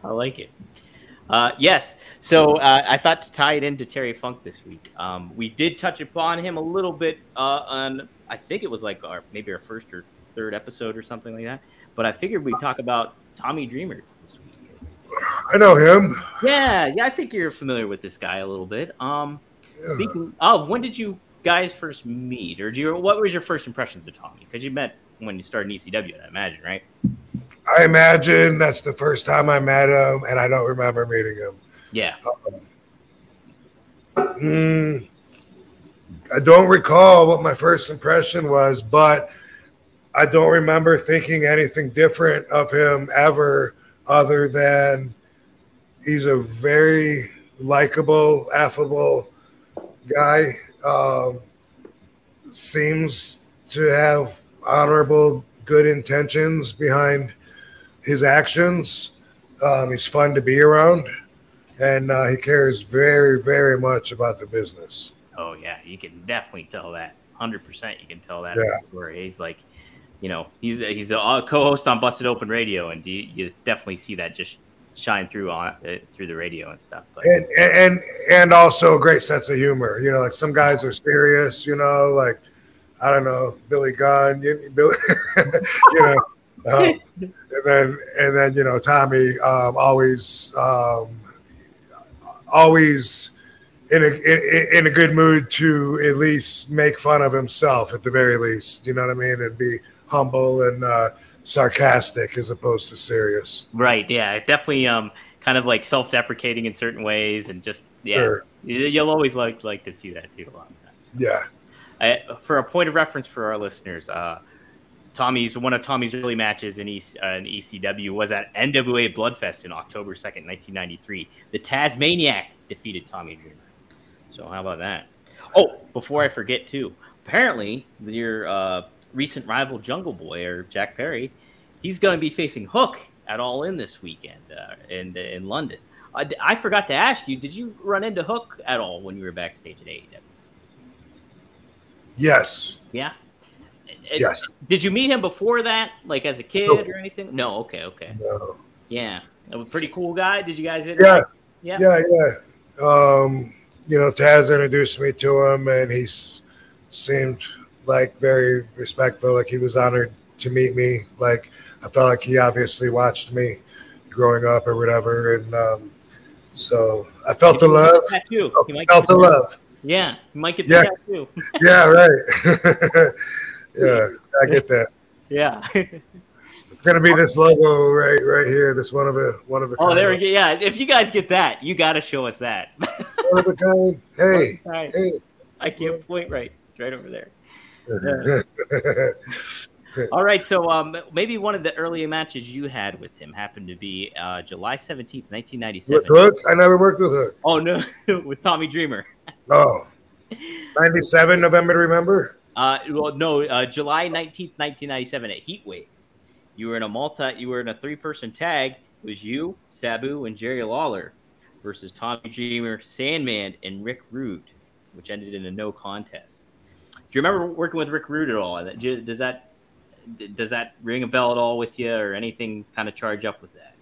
I like it. Yes. So I thought to tie it into Terry Funk this week. We did touch upon him a little bit on, I think it was like maybe our first or third episode or something like that. But I figured we'd talk about Tommy Dreamer this week. I know him. Yeah. I think you're familiar with this guy a little bit. Speaking of, when did you guys first meet, or what was your first impressions of Tommy? Because you met when you started in ECW, I imagine, right? I imagine that's the first time I met him, and I don't remember meeting him. Yeah. I don't recall what my first impression was, but I don't remember thinking anything different of him ever, other than he's a very likable, affable guy. Seems to have honorable, good intentions behind his actions. He's fun to be around, and he cares very, very much about the business. Oh yeah, you can definitely tell that. 100%, you can tell that. Yeah. He's like, he's a co-host on Busted Open Radio, and you definitely see that just shine through through the radio and stuff. But. And also a great sense of humor. Like some guys are serious. Like I don't know, Billy Gunn. Billy, and then Tommy always in a good mood to at least make fun of himself at the very least. You know what I mean? And be humble and sarcastic as opposed to serious. Right. Yeah. Definitely. Kind of like self-deprecating in certain ways, and just Sure. You'll always like to see that too a lot of times. Yeah. For a point of reference for our listeners, one of Tommy's early matches in ECW was at NWA Bloodfest in October 2nd, 1993. The Tasmaniac defeated Tommy Dreamer. So how about that? Oh, before I forget too, apparently your recent rival Jungle Boy, or Jack Perry, he's going to be facing Hook at All In this weekend in London. I forgot to ask you, did you run into Hook at all when you were backstage at AEW? Yes. Yeah. Yes. Did you meet him before that, like as a kid or anything? No. Okay. No. Yeah, a pretty cool guy. Did you guys Yeah. Yeah. Taz introduced me to him, and he seemed like very respectful. Like he was honored to meet me. Like I felt like he obviously watched me growing up or whatever, and so I felt the love. I felt the love. Yeah, you might get the tattoo. Yeah, right. Yeah, I get that. Yeah. It's gonna be this logo right here. This one of a. Oh, there we go. Yeah, if you guys get that, you got to show us that. One of a kind. Hey, hey. I can't point right. It's right over there. All right, so maybe one of the earlier matches you had with him happened to be July 17th, 1997. With Hook? I never worked with Hook. Oh, no, with Tommy Dreamer. Oh, 97, November to remember? Well, no, July 19th, 1997 at Heatwave. You were in a three-person tag. It was you, Sabu, and Jerry Lawler versus Tommy Dreamer, Sandman, and Rick Rude, which ended in a no contest. Do you remember working with Rick Rude at all? Does that ring a bell at all with you, or anything kind of charge up with that?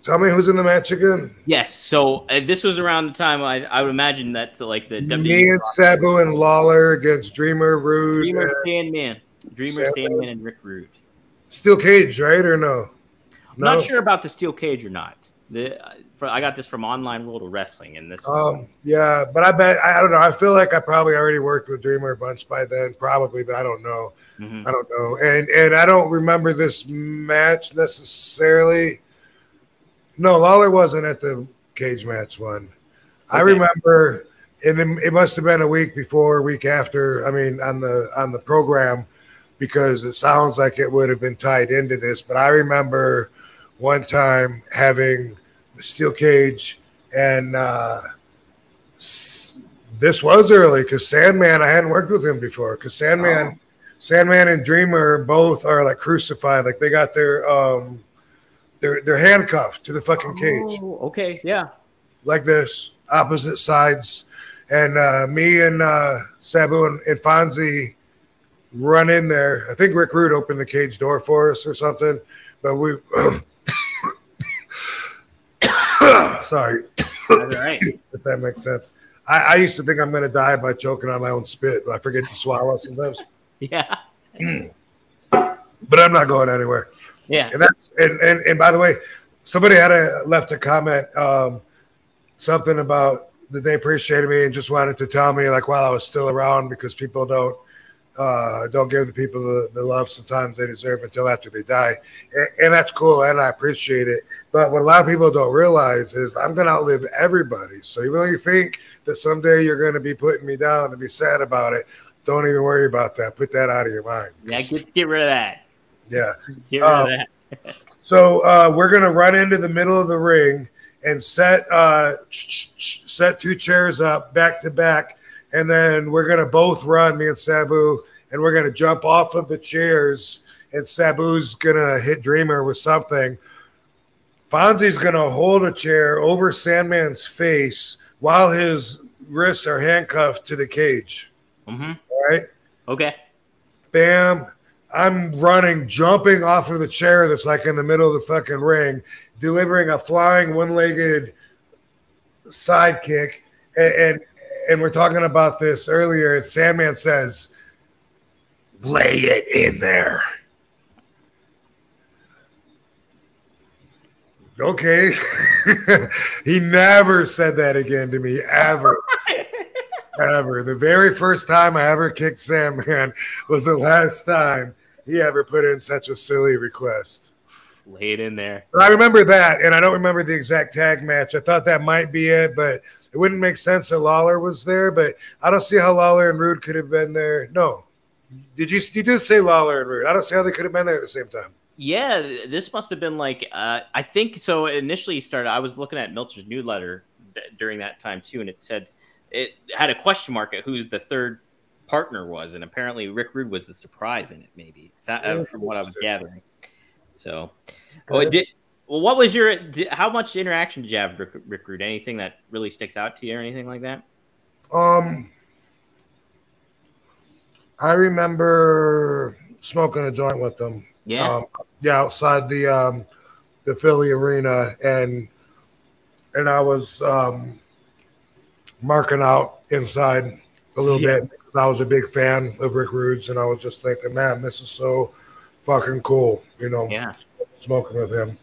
Tell me who's in the match again? Yes. So this was around the time I would imagine that like the me and Sabu and Lawler against Dreamer, Rude, Sandman, and Rick Rude. Steel cage, right or no? I'm not sure about the steel cage or not. I got this from Online World of Wrestling, and this. Yeah, but I don't know. I feel like I probably already worked with Dreamer a bunch by then, probably, but I don't know. Mm-hmm. I don't know, and I don't remember this match necessarily. No, Lawler wasn't at the cage match one. Okay. I remember, it must have been a week before, a week after. I mean, on the program, because it sounds like it would have been tied into this. But I remember one time having the steel cage, and this was early because Sandman, I hadn't worked with him before. Because Sandman and Dreamer both are like crucified, like they got they're handcuffed to the fucking cage. Oh, okay, yeah. Like this, opposite sides. And me and Sabu and Fonzie run in there. I think Rick Rude opened the cage door for us or something. But we... Sorry. All right. If that makes sense. I used to think I'm going to die by choking on my own spit, but I forget to swallow sometimes. Yeah. But I'm not going anywhere. Yeah, and by the way, somebody left a comment, something about that they appreciated me and just wanted to tell me like while I was still around, because people don't give the people the love sometimes they deserve until after they die, and that's cool and I appreciate it. But what a lot of people don't realize is I'm going to outlive everybody. So even though you think that someday you're going to be putting me down and be sad about it, don't even worry about that. Put that out of your mind. Yeah, get rid of that. Yeah. Get rid of that. So we're going to run into the middle of the ring and set two chairs up back to back. And then we're going to both run, me and Sabu, and we're going to jump off of the chairs. And Sabu's going to hit Dreamer with something. Fonzie's going to hold a chair over Sandman's face while his wrists are handcuffed to the cage. Mm-hmm. All right? Okay. Bam. I'm running, jumping off of the chair that's like in the middle of the fucking ring, delivering a flying one-legged side kick. And we're talking about this earlier. And Sandman says, "Lay it in there." Okay. He never said that again to me, ever. Ever. The very first time I ever kicked Sandman was the last time he ever put in such a silly request. Lay it in there. But I remember that, and I don't remember the exact tag match. I thought that might be it, but it wouldn't make sense that Lawler was there, but I don't see how Lawler and Rude could have been there. No. You did say Lawler and Rude. I don't see how they could have been there at the same time. Yeah, this must have been like, I think, so initially started, I was looking at Meltzer's newsletter during that time too, and it said, it had a question mark at who the third partner was, and apparently Rick Rude was the surprise in it, maybe. It's not, from what I was gathering. So, what was how much interaction did you have with Rick Rude? Anything that really sticks out to you or anything like that? I remember smoking a joint with them. Yeah. Yeah, outside the Philly arena, and I was marking out inside a little bit. I was a big fan of Rick Rude's, and I was just thinking, man, this is so fucking cool, you know, Yeah. smoking with him.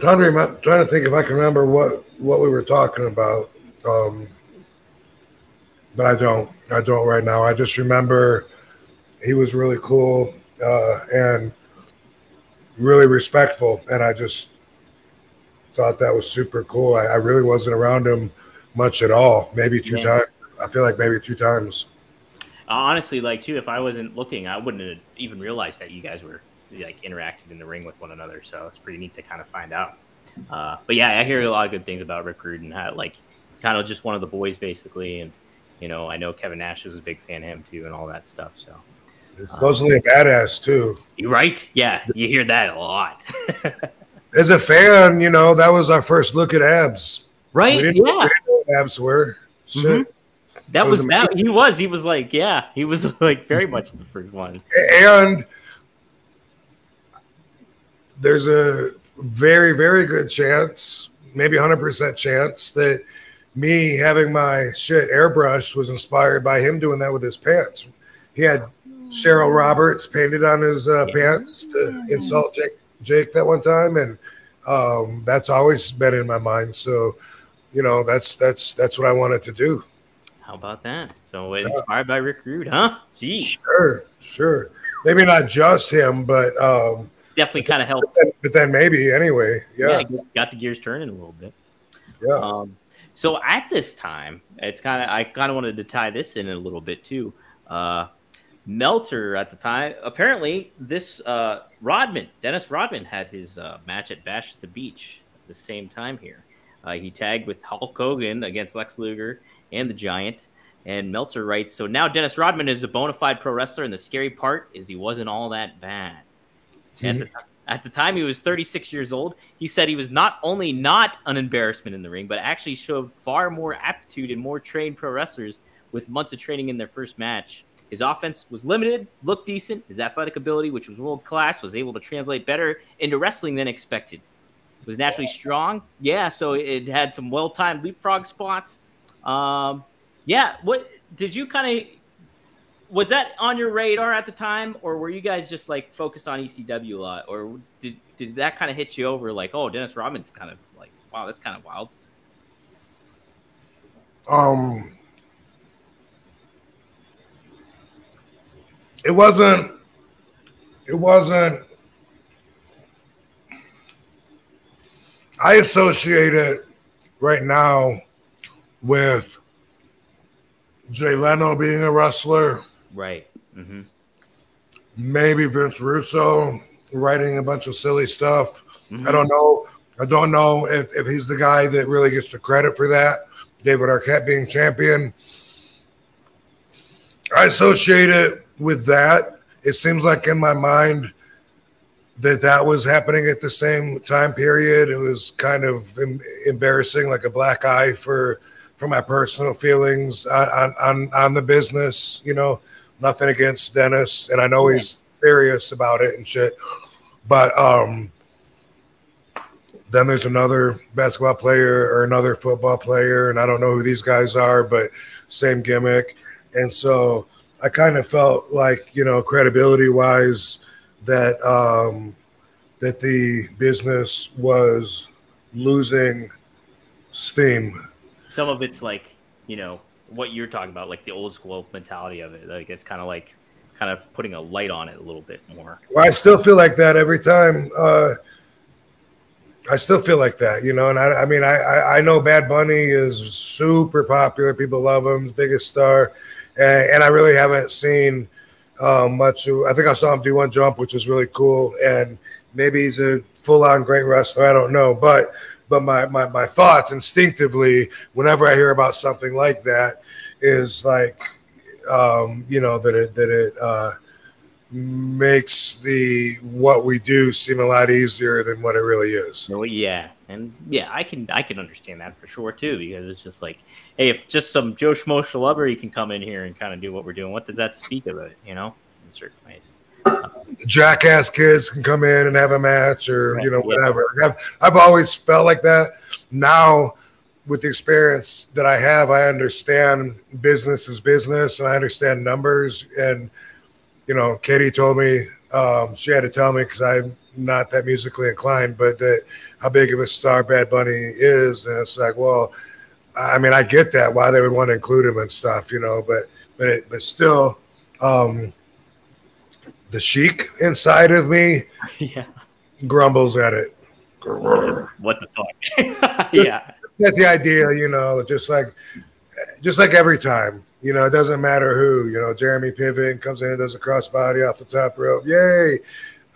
Trying to think if I can remember what we were talking about, but I don't right now. I just remember he was really cool and really respectful, and I just thought that was super cool. I really wasn't around him much at all. Maybe two times. I feel like maybe 2 times. Honestly, like too, if I wasn't looking, I wouldn't have even realized that you guys were like interacted in the ring with one another. So it's pretty neat to kind of find out. But yeah, I hear a lot of good things about Rick Rude and how like kind of just one of the boys basically. And you know, I know Kevin Nash was a big fan of him too, and all that stuff. So supposedly a badass too. You're right. Yeah, you hear that a lot. As a fan, you know, that was our first look at abs. Right? We didn't know what abs were. Shit. Mm-hmm. That was that. He was like, yeah, he was like very much the first one. And there's a very, very good chance, maybe 100% chance, that me having my shit airbrushed was inspired by him doing that with his pants. He had Cheryl Roberts painted on his pants to insult Jake that one time, and that's always been in my mind. So, you know, that's what I wanted to do. How about that? So inspired by Rick Rude, huh? Jeez. Sure. Maybe not just him, but definitely kind of helped. But then maybe anyway, yeah, got the gears turning a little bit. Yeah. So at this time, I kind of wanted to tie this in a little bit too. Meltzer at the time, apparently this Dennis Rodman had his match at Bash at the Beach at the same time here. He tagged with Hulk Hogan against Lex Luger and the Giant. And Meltzer writes, so now Dennis Rodman is a bona fide pro wrestler, and the scary part is he wasn't all that bad. At the time, he was 36 years old. He said he was not only not an embarrassment in the ring, but actually showed far more aptitude and more trained pro wrestlers with months of training in their first match. His offense was limited, looked decent. His athletic ability, which was world class, was able to translate better into wrestling than expected. It was naturally strong. Yeah, so it had some well-timed leapfrog spots. What did you kind of... Was that on your radar at the time, or were you guys just like focused on ECW a lot, or did that kind of hit you over like, oh, Dennis Rodman's kind of like, wow, that's kind of wild? It wasn't. I associate it right now with Jay Leno being a wrestler. Right. Mm-hmm. Maybe Vince Russo writing a bunch of silly stuff. Mm-hmm. I don't know if he's the guy that really gets the credit for that. David Arquette being champion. I associate it with that. It seems like in my mind that was happening at the same time period. It was kind of embarrassing, like a black eye for my personal feelings on the business, you know. Nothing against Dennis, and I know he's serious about it and shit. But then there's another basketball player or another football player, and I don't know who these guys are, but same gimmick. And so I kind of felt like, you know, credibility-wise, that that the business was losing steam. Some of it's like, you know, what you're talking about, like the old school mentality of it. Like it's kind of putting a light on it a little bit more. Well, I still feel like that every time. I still feel like that, you know. And I mean, I know Bad Bunny is super popular. People love him, biggest star. And I really haven't seen much. I think I saw him do one jump, which is really cool. And maybe he's a full-on great wrestler. I don't know. But my thoughts instinctively, whenever I hear about something like that, is like, you know, that it makes what we do seem a lot easier than what it really is. No, yeah, and yeah, I can understand that for sure too, because it's just like, hey, if just some Joe Schmo Schlubber can come in here and kind of do what we're doing, what does that speak of it, in certain ways? Jackass kids can come in and have a match, or right, whatever. Yeah. I've always felt like that. Now, with the experience that I have, I understand business is business, and I understand numbers. And Katie told me, she had to tell me because I'm not that musically inclined, but that how big of a star Bad Bunny is, and it's like, well, I mean, I get that why they would want to include him and stuff, but still. The Sheik inside of me grumbles at it. What the fuck? Yeah. That's the idea, just like every time. It doesn't matter who. Jeremy Piven comes in and does a crossbody off the top rope. Yay.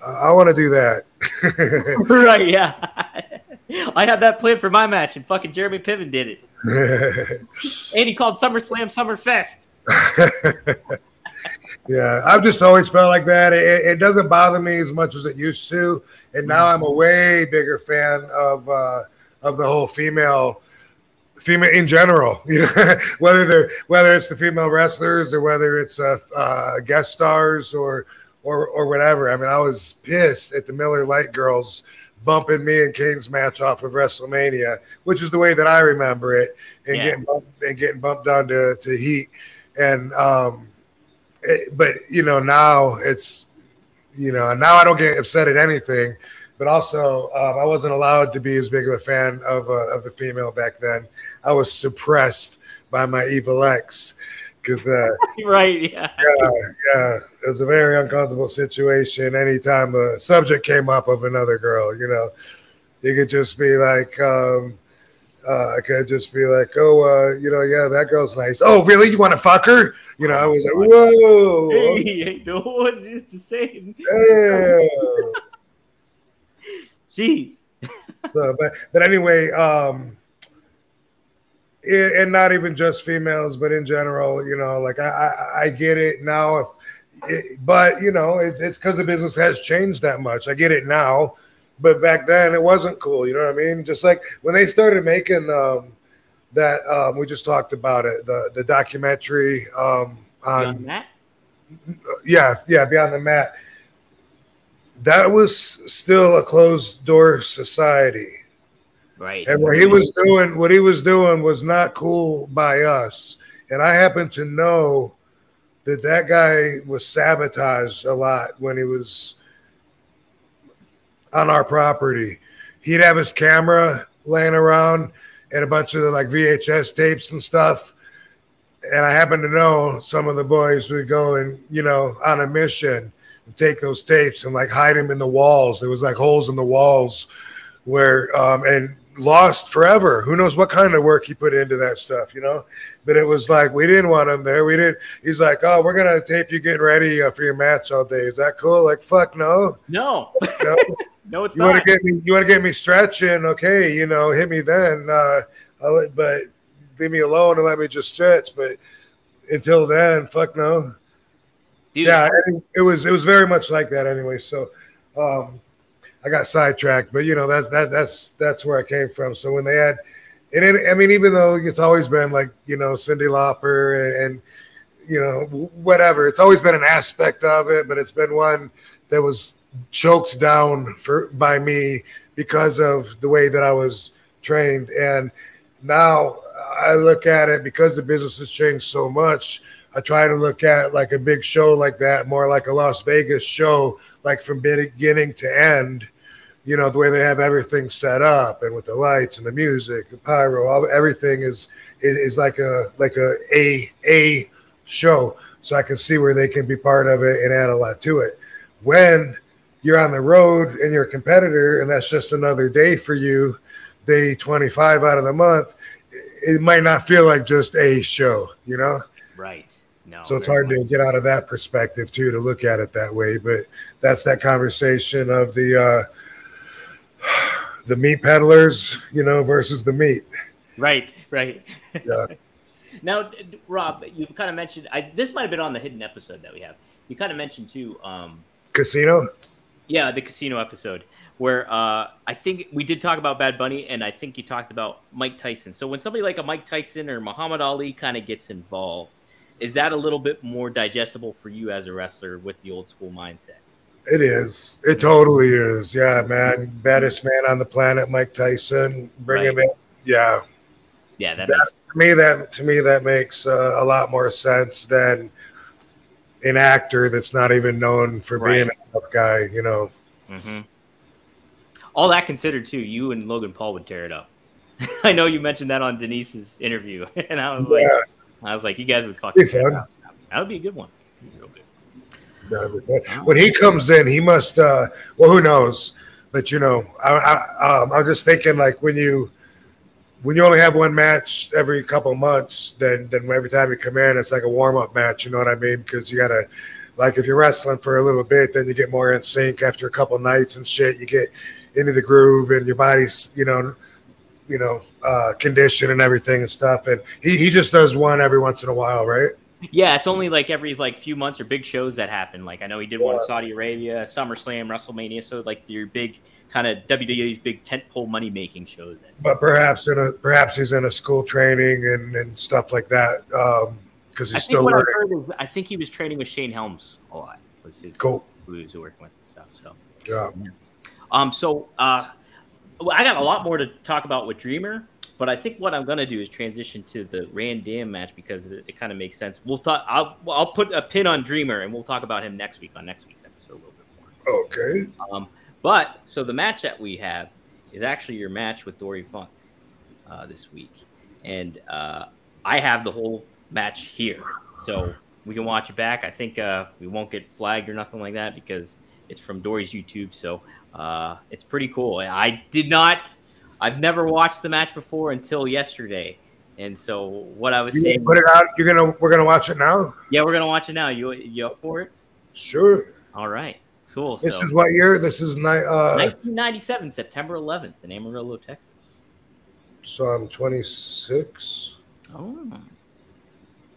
I want to do that. Right, yeah. I had that planned for my match, and fucking Jeremy Piven did it. And he called SummerSlam Summerfest. Yeah, I've just always felt like that. It doesn't bother me as much as it used to, and now I'm a way bigger fan of the whole female in general. Whether it's the female wrestlers or whether it's guest stars or whatever. I mean, I was pissed at the Miller Lite girls bumping me and Kane's match off of WrestleMania, which is the way that I remember it, and getting bumped down to Heat, and but now it's now I don't get upset at anything, but also I wasn't allowed to be as big of a fan of the female back then. I was suppressed by my evil ex because right, yeah, it was a very uncomfortable situation. Anytime a subject came up of another girl, you could just be like. I could just be like, oh, yeah, that girl's nice. Oh, really? You want to fuck her? I was like, whoa. Hey, no one's just saying. Yeah. Jeez. So, but anyway, and not even just females, but in general, like I get it now. But it's because the business has changed that much. I get it now. But back then it wasn't cool, you know what I mean? Just like when they started making that we just talked about it, the documentary on Beyond the Mat? Beyond the Mat. That was still a closed door society. Right. And what he was doing was not cool by us. And I happen to know that guy was sabotaged a lot when he was on our property. He'd have his camera laying around and a bunch of like VHS tapes and stuff. And I happen to know some of the boys would go and, on a mission and take those tapes and like hide them in the walls. There was like holes in the walls where, and lost forever. Who knows what kind of work he put into that stuff, But it was like, we didn't want him there. We didn't. He's like, oh, we're going to tape you getting ready for your match all day. Is that cool? Like, fuck no. No. No, it's you not. You want to get me stretching? Okay, hit me then. But leave me alone and let me just stretch. But until then, fuck no. Dude, yeah, it was very much like that anyway. So, I got sidetracked, but that's where I came from. So when they had, even though it's always been like Cyndi Lauper and whatever, it's always been an aspect of it, but it's been one that was choked down by me because of the way that I was trained. And now I look at it because the business has changed so much. I try to look at like a big show like that, more like a Las Vegas show, like from beginning to end, the way they have everything set up and with the lights and the music, the pyro, everything is like a show. So I can see where they can be part of it and add a lot to it. When you're on the road and you're a competitor and that's just another day for you, day 25 out of the month, it might not feel like just a show, Right. No. So it's hard to get out of that perspective too, to look at it that way. But that's that conversation of the meat peddlers, versus the meat. Right. Yeah. Now, Rob, you kind of mentioned this might have been on the hidden episode that we have. you kind of mentioned too. Casino. Yeah, the casino episode where I think we did talk about Bad Bunny, and I think you talked about Mike Tyson. So when somebody like a Mike Tyson or Muhammad Ali kind of gets involved, is that a little bit more digestible for you as a wrestler with the old school mindset? It is. It totally is. Yeah, man. Baddest man on the planet, Mike Tyson. Bring him in. Yeah. Yeah, to me that makes a lot more sense than an actor that's not even known for being a tough guy, you know. Mm-hmm. All that considered, too, you and Logan Paul would tear it up. I know you mentioned that on Denise's interview, and I was like, you guys would fucking tear it up. That would be a good one. Real good. When he comes in, he must. Well, who knows? But you know, I'm just thinking like when you only have one match every couple months, then every time you come in, it's like a warm up match. You know what I mean? Because you gotta, like, if you're wrestling for a little bit, then you get more in sync after a couple nights and shit. You get into the groove, and your body's conditioned and everything and stuff. And he just does one every once in a while, right? Yeah, it's only like every few months or big shows that happen. Like I know he did one in Saudi Arabia, SummerSlam, WrestleMania. So like your big kind of WWE's big tentpole money making shows. But perhaps he's in a school training and stuff like that because he's still learning. I think he was training with Shane Helms a lot. Was his cool. Who he was working with and stuff. So yeah. So I got a lot more to talk about with Dreamer. But I think what I'm going to do is transition to the Van Dam match because it kind of makes sense. We'll talk. I'll put a pin on Dreamer, and we'll talk about him next week on next week's episode a little bit more. Okay. But so the match that we have is actually your match with Dory Funk this week, and I have the whole match here, so we can watch it back. I think we won't get flagged or nothing like that because it's from Dory's YouTube, so it's pretty cool. I've never watched the match before until yesterday, and so what I was saying. Put it out. We're gonna watch it now. Yeah, we're gonna watch it now. You up for it? Sure. All right. Cool. This is what year? This is 1997, September 11th, in Amarillo, Texas. So I'm 26. Oh.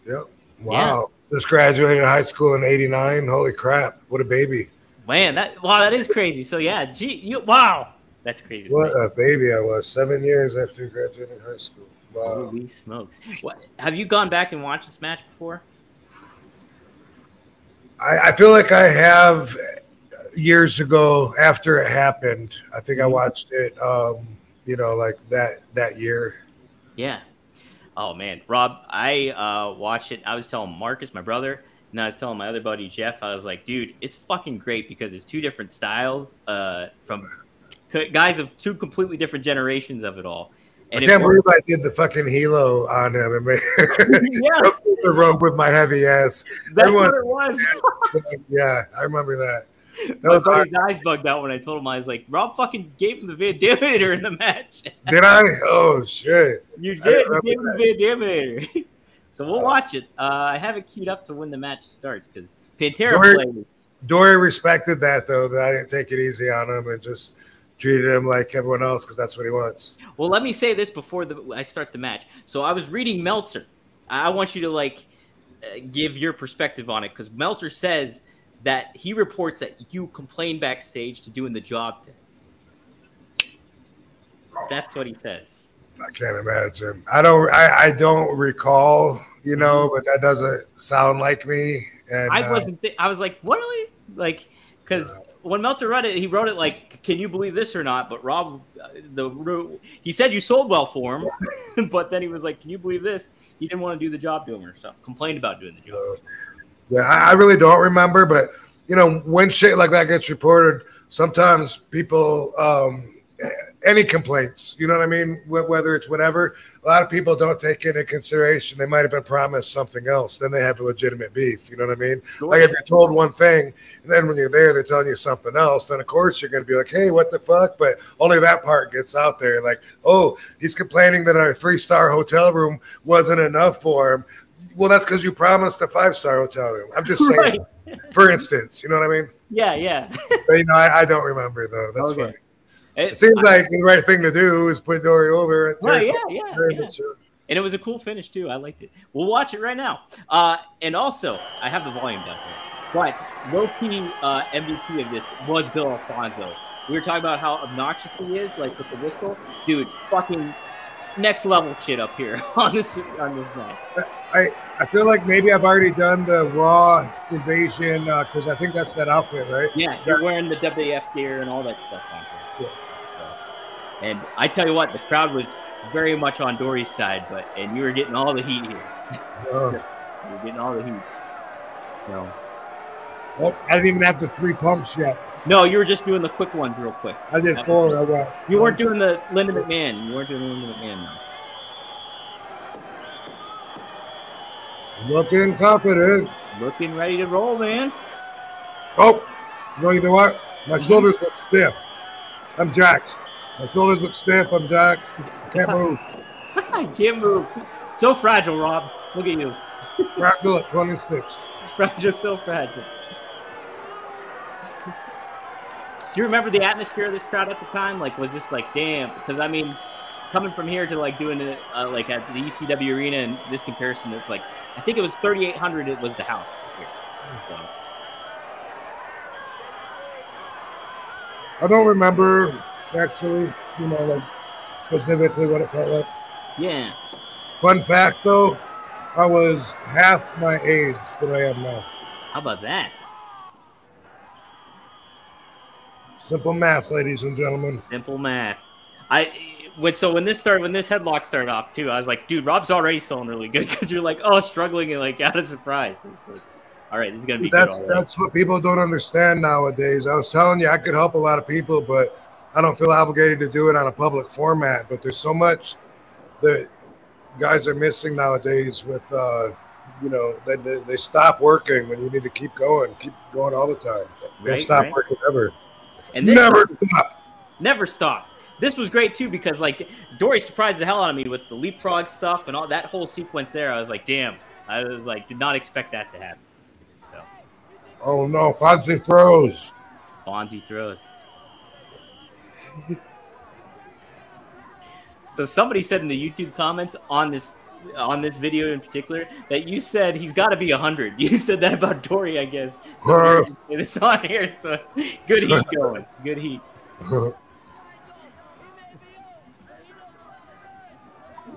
Yep. Wow. Yeah. Just graduated high school in '89. Holy crap! What a baby. Man, that is crazy. So yeah, wow. That's crazy. What a baby I was. 7 years after graduating high school. Wow. Holy smokes. Have you gone back and watched this match before? I feel like I have years ago after it happened. I think I watched it, like that year. Yeah. Oh, man. Rob, I watched it. I was telling Marcus, my brother, and I was telling my other buddy, Jeff, I was like, dude, it's fucking great because it's two different styles from guys of two completely different generations of it all. And I can't believe I did the fucking helo on him and made the rope with my heavy ass. That's what it was. Yeah, I remember that. My buddy's eyes bugged out when I told him. I was like, Rob fucking gave him the Van Dam in the match. Did I? Oh, shit. You did. You gave him the Van Dam. So we'll watch it. I have it queued up to when the match starts because Pantera plays. Dory respected that, though, that I didn't take it easy on him and just treated him like everyone else because that's what he wants. Well, let me say this before I start the match. So I was reading Meltzer. I want you to give your perspective on it because Meltzer says that he reports that you complain backstage to doing the job to him. That's what he says. I can't imagine. I don't recall, but that doesn't sound like me. And I wasn't. I was like, what are they because. When Meltzer read it, he wrote it like, "Can you believe this or not?" But Rob, he said you sold well for him, but then he was like, "Can you believe this?" He didn't want to do the job to him or something. Complained about doing the job. Yeah, I really don't remember, but when shit like that gets reported, sometimes people, any complaints, you know what I mean? Whether it's whatever, a lot of people don't take into consideration. They might have been promised something else. Then they have a legitimate beef. You know what I mean? Sure. Like if you're told one thing, and then when you're there, they're telling you something else. Then of course you're going to be like, "Hey, what the fuck?" But only that part gets out there. Like, "Oh, he's complaining that our 3-star hotel room wasn't enough for him." Well, that's because you promised a 5-star hotel room. I'm just saying. Right. For instance, you know what I mean? Yeah. But I don't remember though. That's funny. It seems like the right thing to do is put Dory over. Yeah. And it was a cool finish too. I liked it. We'll watch it right now. And also, I have the volume down here. But low-key MVP of this was Bill Alfonso. We were talking about how obnoxious he is, like with the whistle. Dude, fucking next level shit up here on this match. I feel like maybe I've already done the Raw Invasion because I think that's that outfit, right? Yeah, you're wearing the WF gear and all that stuff on here. Yeah. And I tell you what, the crowd was very much on Dory's side, and you were getting all the heat here. Oh. You're getting all the heat. No. Oh, I didn't even have the 3 pumps yet. No, you were just doing the quick ones real quick. I did 4. You weren't doing the Linda McMahon. You weren't doing the Linda McMahon, no. Looking confident. Looking ready to roll, man. Oh, no, you know what? My shoulders look stiff. I'm jacked. My shoulders look stiff. I'm jacked. Can't move. I can't move. So fragile, Rob. Look at you. Fragile at 26. Fragile, so fragile. Do you remember the atmosphere of this crowd at the time? Like, was this like, damn? Because I mean, coming from here to like doing it like at the ECW arena, and this comparison, it's like I think it was 3,800. It was the house here. So. I don't remember actually, like specifically what it felt like. Yeah. Fun fact though, I was half my age that I am now. How about that? Simple math, ladies and gentlemen. Simple math. When this headlock started off too, I was like, dude, Rob's already selling really good because you're like, oh, struggling and like out of surprise. Like, all right, this is gonna be good. That's what people don't understand nowadays. I was telling you I could help a lot of people, but I don't feel obligated to do it on a public format. But there's so much that guys are missing nowadays with they stop working when you need to keep going all the time. Don't stop working ever. And never stop. This was great too because like Dory surprised the hell out of me with the leapfrog stuff and all that whole sequence there. I was like, damn. I was like, did not expect that to happen. So. Oh no, Fonzie throws. So somebody said in the YouTube comments on this video in particular that you said he's got to be 100. You said that about Dory, I guess. So it's on here, so it's good heat going. Good heat.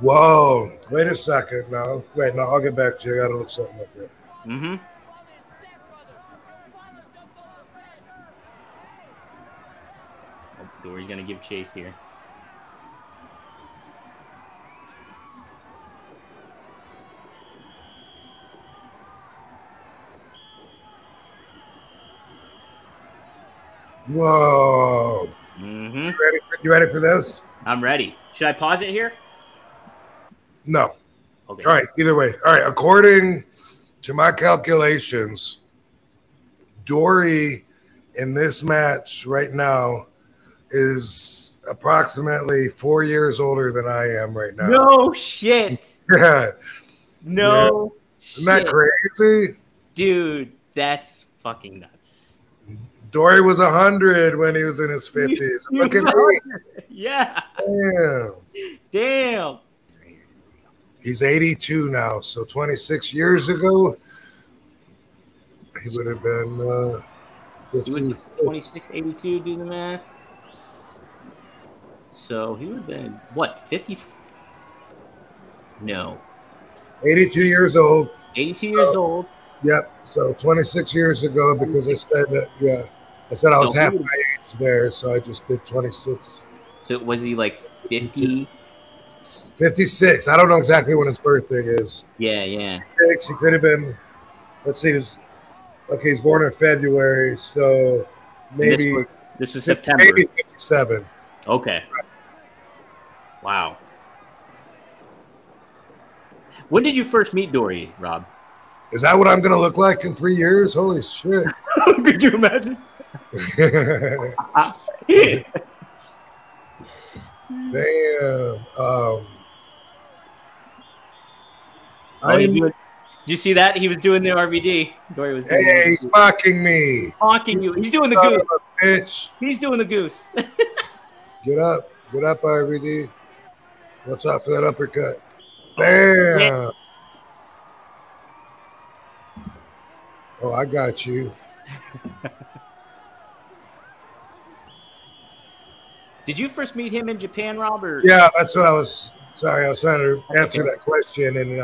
Whoa! Wait a second. No, I'll get back to you. I gotta look something up here. Mm-hmm. Oh, Dory's gonna give chase here. Whoa! Mm-hmm. You ready for this? I'm ready. Should I pause it here? No. Okay. All right. Either way. All right. According to my calculations, Dory in this match right now is approximately 4 years older than I am right now. No shit. Yeah. No shit. Isn't that crazy? Dude, that's fucking nuts. Dory was 100 when he was in his 50s. Look at me. Yeah. Damn. He's 82 now, so 26 years ago, he would have been 26, 82, do the math. So he would have been, what, 50? No. 82 years old. 82 years old. Yep. So 26 years ago, because I said that, yeah. I said I was half my age there, so I just did 26. So was he like 50? 56. I don't know exactly when his birthday is. Yeah. 56. He could have been, let's see, he's born in February, so maybe. This was September. Maybe 57. Okay. Wow. When did you first meet Dory, Rob? Is that what I'm going to look like in 3 years? Holy shit. Could you imagine? Damn. Did you see that? He was doing the RVD. Dory was doing he's mocking me. Mocking you. He's doing the goose. Bitch. He's doing the goose. Get up, RVD. What's up for that uppercut? Damn. Oh, I got you. Did you first meet him in Japan, Rob? Or? Yeah, that's what I was. Sorry, I was trying to answer Okay. that question. In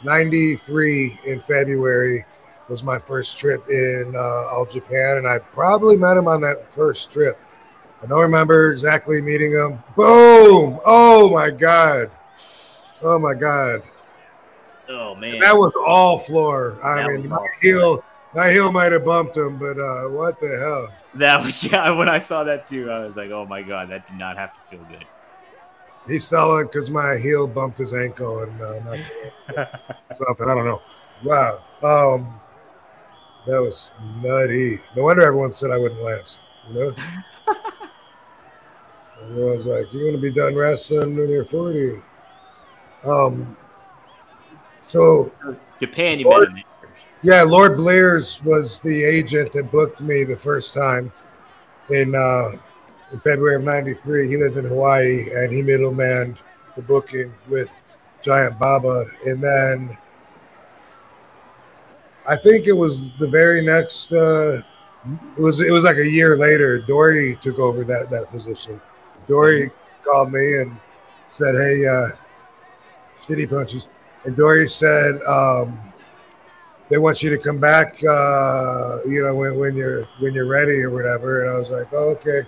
'93, in February, was my first trip in All Japan, and I probably met him on that first trip. I don't remember exactly meeting him. Boom! Oh my god! Oh my god! Oh man, That was all floor. I that mean, was awesome. my heel might have bumped him, but what the hell? That was yeah. When I saw that too, I was like, "Oh my god, that did not have to feel good." He fell in because my heel bumped his ankle and something. I don't know. Wow. That was nutty. No wonder everyone said I wouldn't last. You know, everyone's like, "You're gonna be done wrestling when you're 40." So Japan, you met Lord, him. yeah, Lord Blair's was the agent that booked me the first time in February of '93. He lived in Hawaii, and he middlemanned the booking with Giant Baba. And then I think it was the very next. It was like a year later. Dory took over that position. Dory called me and said, "Hey, shitty punches," and Dory said, "They want you to come back. When you're ready or whatever." And I was like, "Oh, okay."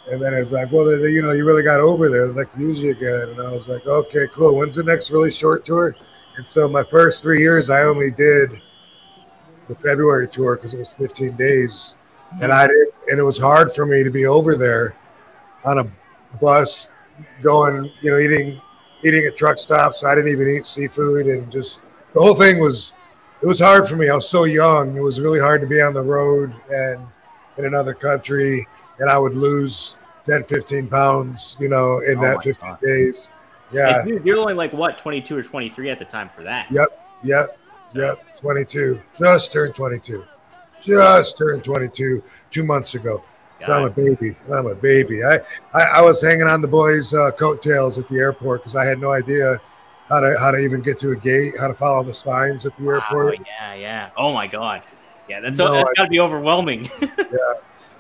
And then it's like, "Well, you really got over there. They'd like to use you again." And I was like, "Okay, cool. When's the next really short tour?" And so my first 3 years, I only did the February tour because it was 15 days, and it was hard for me to be over there on a bus, going, eating at truck stops. I didn't even eat seafood, and just the whole thing was. It was hard for me. I was so young. It was really hard to be on the road and in another country, and I would lose 10, 15 pounds, in that 15 days. Yeah. And you're only like, what, 22 or 23 at the time for that? Yep. 22. Just turned 22. Just turned 22 2 months ago. So I'm a baby. I was hanging on the boys' coattails at the airport because I had no idea how to even get to a gate, how to follow the signs at the airport. Yeah. Oh my god. Yeah, that's got to be overwhelming. Yeah.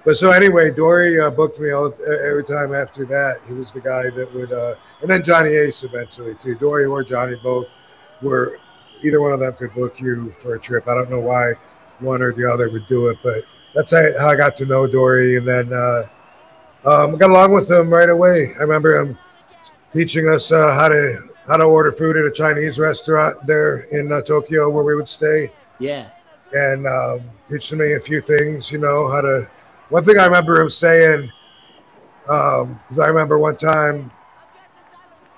But so anyway, Dory booked me every time after that. He was the guy that would, and then Johnny Ace eventually too. Dory or Johnny both were, either one of them could book you for a trip. I don't know why one or the other would do it, but that's how I got to know Dory. And then got along with him right away. I remember him teaching us how to order food at a Chinese restaurant there in Tokyo where we would stay. Yeah. And teaching me a few things, how to. One thing I remember him saying, because I remember one time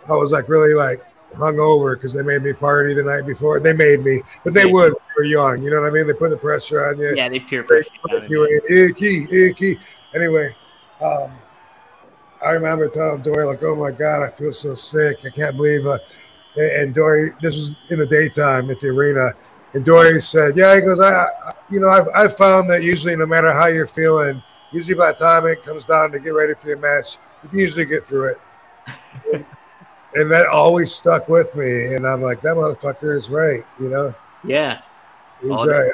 I was really hungover because they made me party the night before. They made me, but they would. We were young, you know what I mean? They put the pressure on you. Yeah, they peer pressure you. Icky. Anyway, I remember telling Dory, "Oh my God, I feel so sick. I can't believe." And Dory, this was in the daytime at the arena. And Dory said, "Yeah," he goes, I've found that usually no matter how you're feeling, usually by the time it comes down to get ready for your match, you can usually get through it." And that always stuck with me. And I'm like, that motherfucker is right, Yeah. He's right.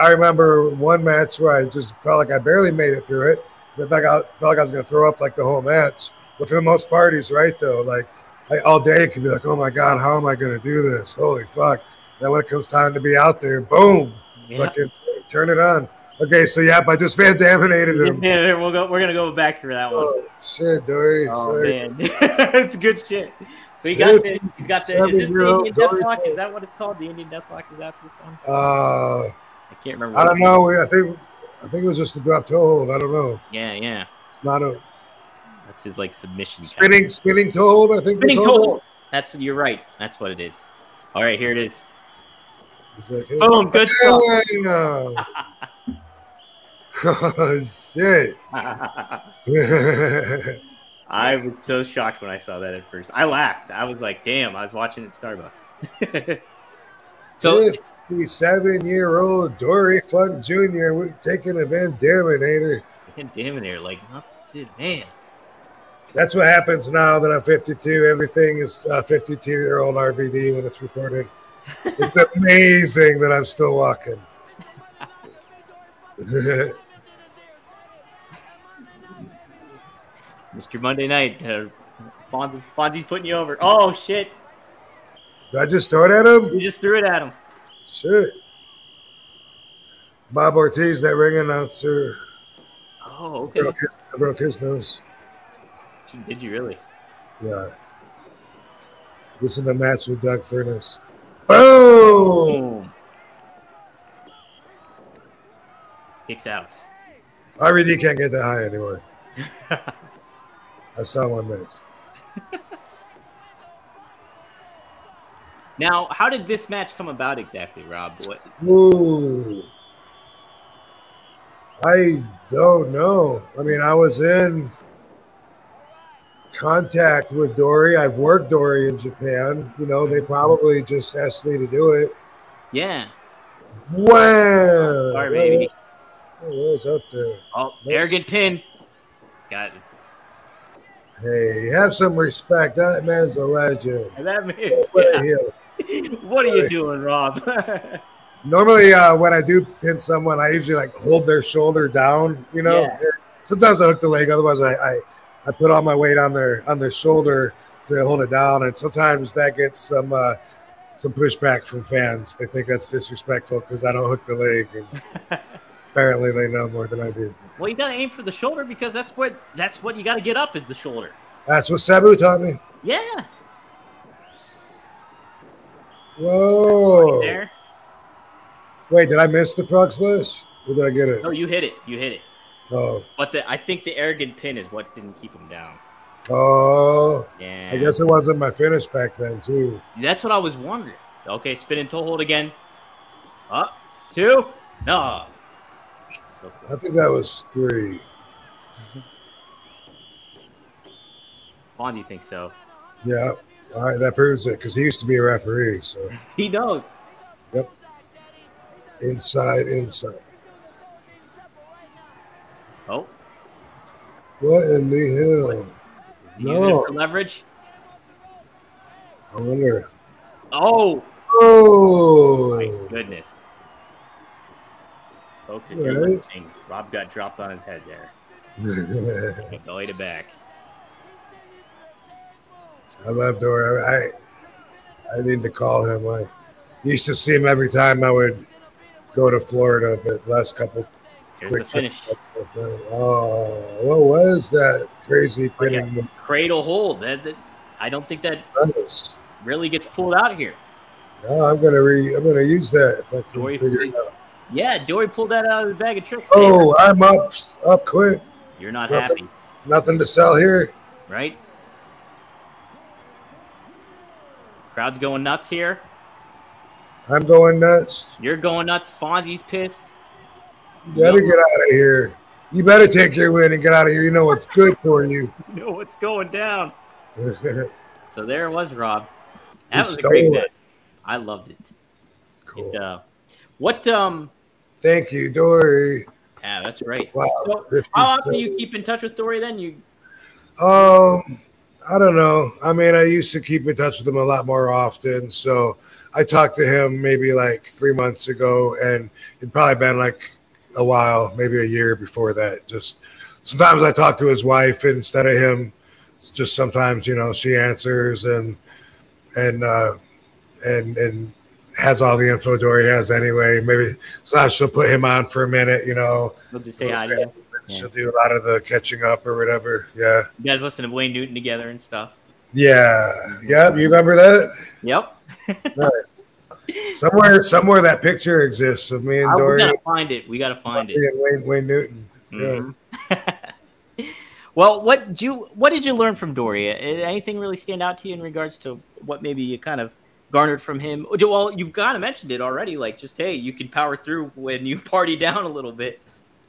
I remember one match where I just felt like I barely made it through it. I felt like I was going to throw up the whole match. But for the most part, he's right, though. All day it could be "Oh my God, how am I going to do this? Holy fuck." Then when it comes time to be out there, boom, turn it on. Okay, so I just Van Daminated him. Yeah, we're gonna go back to that one. Oh shit, Dory. Oh man, it's good shit. So he's got the. Is this the Indian Deathlock? Is that what it's called? The Indian Deathlock? Is that this one? I can't remember. I don't know. I think it was just a drop toe hold. I don't know. Yeah. Not a. That's his submission. Spinning toe hold. I think. Spinning toe hold. You're right. That's what it is. All right, here it is. Hey, boom, good stuff. Oh shit. I was so shocked when I saw that at first. I laughed. I was like, damn, I was watching at Starbucks. So 57-year-old Dory Funk Jr. We're taking a Van Daminator. Van Daminator, man. That's what happens now that I'm 52. Everything is 52-year-old RVD when it's recorded. It's amazing that I'm still walking. Mr. Monday Night. Fonzie's putting you over. Oh, shit. Did I just throw it at him? You just threw it at him. Shit. Bob Ortiz, that ring announcer. Oh, okay. I broke his nose. Did you really? Yeah. This is the match with Doug Furnace. Boom! Kicks out. RVD can't get that high anymore. I saw one match. Now, how did this match come about exactly, Rob? Ooh. I don't know. I mean, I was in contact with Dory. I've worked Dory in Japan. You know, they probably just asked me to do it. Yeah. Wow. Sorry, baby. It was up there. Oh, arrogant pin. Got it. Hey, have some respect. That man's a legend. That man. Yeah. What are you doing, Rob? Normally, when I do pin someone, I usually like hold their shoulder down. You know, sometimes I hook the leg. Otherwise, I put all my weight on their shoulder to hold it down, and sometimes that gets some pushback from fans. They think that's disrespectful because I don't hook the leg. And apparently, they know more than I do. Well, you got to aim for the shoulder because that's what you got to get up is the shoulder. That's what Sabu taught me. Yeah. Whoa. Right there. Wait, did I miss the frog splash? Or did I get it? No, you hit it. You hit it. Oh. But I think the arrogant pin is what didn't keep him down. Oh. Yeah. I guess it wasn't my finish back then, too. That's what I was wondering. Okay, spinning toe hold again. Up, 2. No. I think that was 3. Fonzie thinks so. Yeah. All right, that proves it because he used to be a referee. So he knows. Yep. Inside. Oh. What in the hell? No. For leverage. I wonder. Oh. Oh. My goodness. Folks, if you're listening, Rob got dropped on his head there. Belly to back. I love Dory. I need to call him. I used to see him every time I would go to Florida, but last couple. Here's the finish. Oh, what was that crazy pinning? Like cradle hold. That I don't think that really gets pulled out here. No, I'm gonna use that if I can figure it out. Yeah, Dory pulled that out of the bag of tricks. Oh, I'm up quick. You're not happy. Nothing to sell here. Right? Crowd's going nuts here. I'm going nuts. You're going nuts. Fonzie's pissed. You better get out of here. You better take your win and get out of here. You know what's good for you. You know what's going down. So there it was, Rob. That was a great match. I loved it. Cool. Thank you, Dory. Yeah, that's great. Wow. So how often do you keep in touch with Dory then? I don't know. I mean, I used to keep in touch with him a lot more often. So I talked to him maybe like 3 months ago, and it'd probably been like a while, maybe a year before that. Just sometimes I talk to his wife instead of him. Just sometimes, you know, she answers and has all the info Dory has anyway. Maybe sometimes she'll put him on for a minute, you know. We'll just say hi to him. She'll do a lot of the catching up or whatever. Yeah. You guys listen to Wayne Newton together and stuff. Yeah. Yep. You remember that? Yep. Nice. Somewhere that picture exists of me and Dory. We gotta find it. Wayne Newton. Mm-hmm. Yeah. Well, what did you learn from Dory? Anything really stand out to you in regards to what maybe you kind of garnered from him? Well, you kind of mentioned it already. Like, just hey, you can power through when you party down a little bit.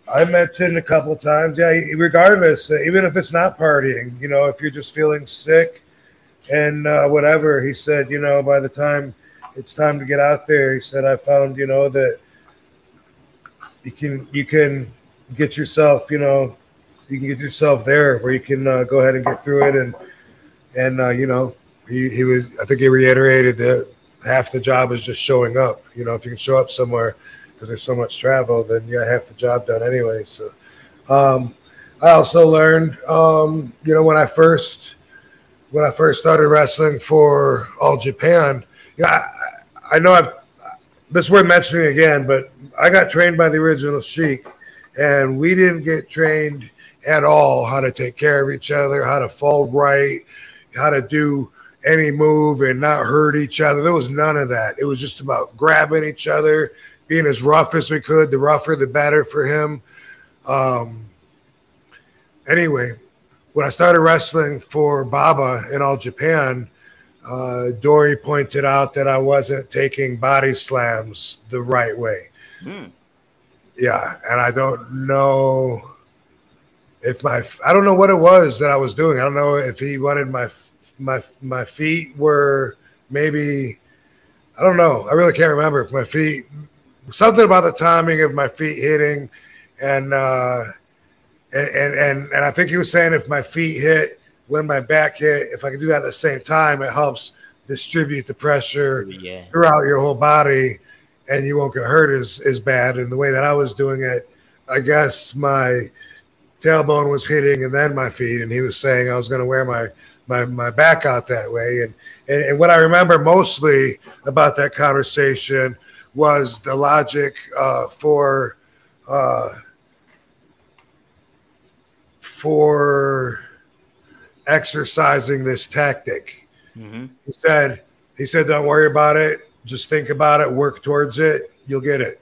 I mentioned a couple times, yeah. Regardless, even if it's not partying, you know, if you're just feeling sick and whatever, he said, you know, by the time it's time to get out there, he said, I found, you know, that you can get yourself, you know, you can get yourself there where you can go ahead and get through it, and you know, he was. I think he reiterated that half the job is just showing up. You know, if you can show up somewhere. because there's so much travel, then you got half the job done anyway. So I also learned, you know, when I first started wrestling for All Japan, yeah, I know this is worth mentioning again, but I got trained by the original Sheik, and we didn't get trained at all how to take care of each other, how to fold right, how to do any move and not hurt each other. There was none of that. It was just about grabbing each other, being as rough as we could. The rougher, the better for him. Anyway, when I started wrestling for Baba in All Japan, Dory pointed out that I wasn't taking body slams the right way. Yeah, and I don't know if I don't know what it was that I was doing. I don't know if he wanted my feet were maybe, I don't know. I really can't remember if my feet, something about the timing of my feet hitting, and I think he was saying if my feet hit when my back hit, if I could do that at the same time, it helps distribute the pressure throughout your whole body, and you won't get hurt as bad. And the way that I was doing it, I guess my tailbone was hitting and then my feet, and he was saying I was going to wear my back out that way. And what I remember mostly about that conversation was the logic for exercising this tactic. He said, don't worry about it. Just think about it, work towards it. You'll get it.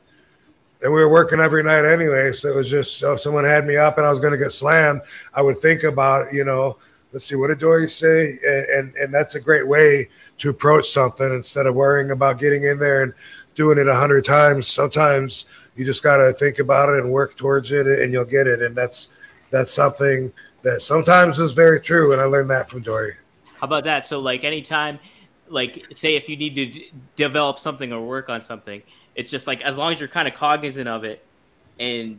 And we were working every night anyway. So it was just, so if someone had me up and I was going to get slammed, I would think about, you know, let's see, what did Dory say? And that's a great way to approach something instead of worrying about getting in there and doing it 100 times. Sometimes you just got to think about it and work towards it, and you'll get it. And that's something that sometimes is very true. And I learned that from Dory. How about that? So like anytime, like say if you need to develop something or work on something, it's just like, as long as you're kind of cognizant of it and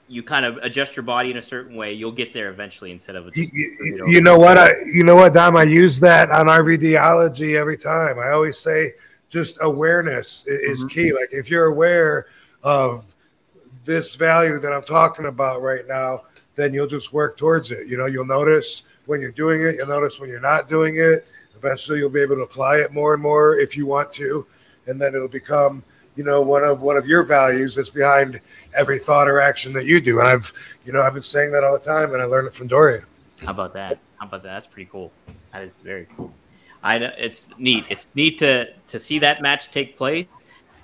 you kind of adjust your body in a certain way, you'll get there eventually instead of just, you know what, Dom, I use that on RVDology every time. I always say just awareness is key. Like if you're aware of this value that I'm talking about right now, then you'll just work towards it. You know, you'll notice when you're doing it, you'll notice when you're not doing it. Eventually you'll be able to apply it more and more if you want to, and then it'll become, you know, one of your values that's behind every thought or action that you do. And I've been saying that all the time, and I learned it from Dory. How about that? That's pretty cool. That is very cool. It's neat. It's neat to see that match take place.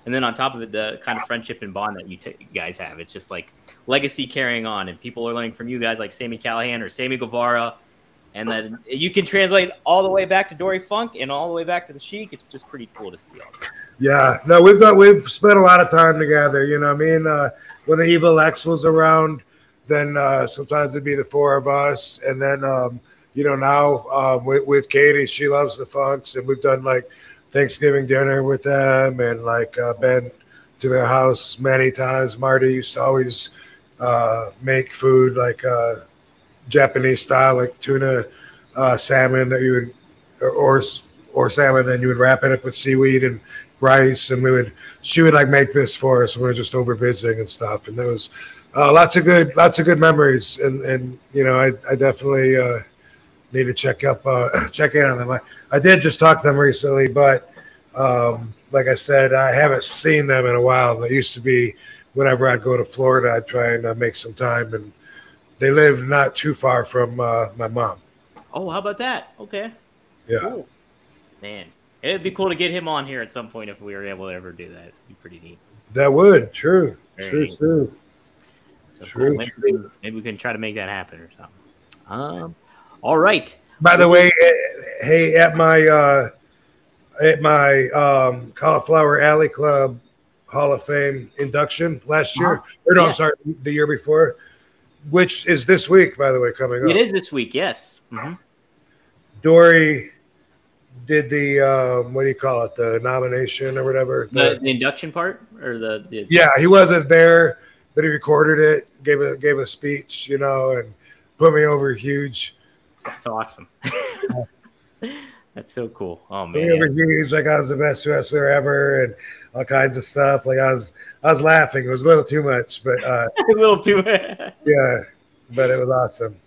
And then on top of it, the kind of friendship and bond that you guys have. It's just like legacy carrying on, and people are learning from you guys like Sami Callihan or Sammy Guevara. And then you can translate all the way back to Dory Funk and all the way back to the Sheik. It's just pretty cool to see all that. Yeah, no, we've spent a lot of time together. You know, I mean, when the Evil X was around, then sometimes it'd be the four of us, and then you know, now with Katie, she loves the Funks, and we've done like Thanksgiving dinner with them, and like been to their house many times. Marty used to always make food like Japanese style, like tuna, salmon that you would, or salmon, then you would wrap it up with seaweed and rice, and she would like make this for us when we were just over visiting and stuff. And there was lots of good memories, and you know, I definitely need to check in on them. I did just talk to them recently, but like I said, I haven't seen them in a while. They used to be whenever I'd go to Florida, I'd try and make some time, and they live not too far from my mom. Oh, how about that? Okay. Yeah. Cool. Man, it'd be cool to get him on here at some point if we were able to ever do that. It'd be pretty neat. That would. True. True. So cool. Maybe we can try to make that happen or something. All right. By the way, hey, at my Cauliflower Alley Club Hall of Fame induction last year, or no, I'm sorry, the year before, which is this week, by the way, coming up. It is this week, yes. Dory did the what do you call it? The nomination or whatever. The induction part, or the yeah, he wasn't there, but he recorded it, gave a speech, you know, and put me over huge. That's awesome. That's so cool. Oh We man. were huge, like I was the best wrestler ever, and all kinds of stuff. Like I was laughing. It was a little too much, but A little too. yeah, but it was awesome.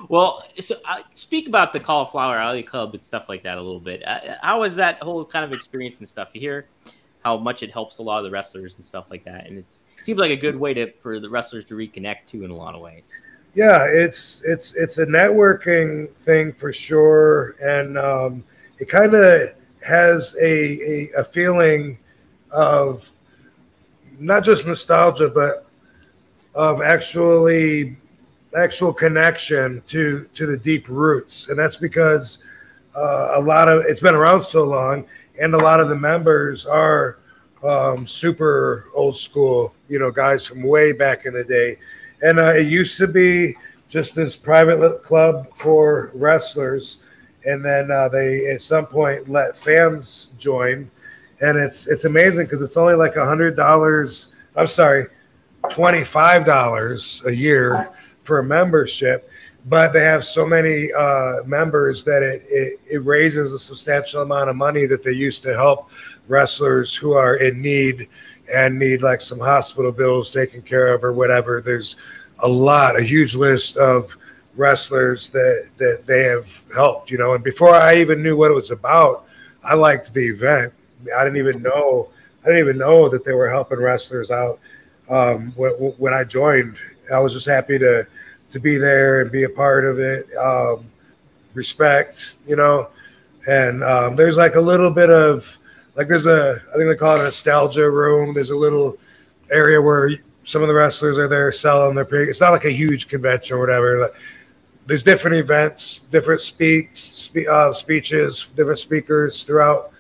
Well, so speak about the Cauliflower Alley Club and stuff like that a little bit. How was that whole kind of experience and stuff? You hear how much it helps a lot of the wrestlers and stuff like that, and it seems like a good way for the wrestlers to reconnect too in a lot of ways. Yeah, it's a networking thing for sure, and it kind of has a feeling of not just nostalgia, but of actual connection to the deep roots, and that's because a lot of it's been around so long, and a lot of the members are super old school, guys from way back in the day. And it used to be just this private club for wrestlers, and then they at some point let fans join, and it's amazing because it's only like $100. I'm sorry, $25 a year for a membership, but they have so many members that it raises a substantial amount of money that they use to help wrestlers who are in need and need like some hospital bills taken care of or whatever. There's a huge list of wrestlers that they have helped, and before I even knew what it was about, I liked the event. I didn't even know that they were helping wrestlers out. When I joined, I was just happy to be there and be a part of it. Respect, and there's like a little bit of like I think they call it a nostalgia room. There's a little area where some of the wrestlers are there selling their pig. It's not like a huge convention or whatever. There's different events, different speeches, different speakers throughout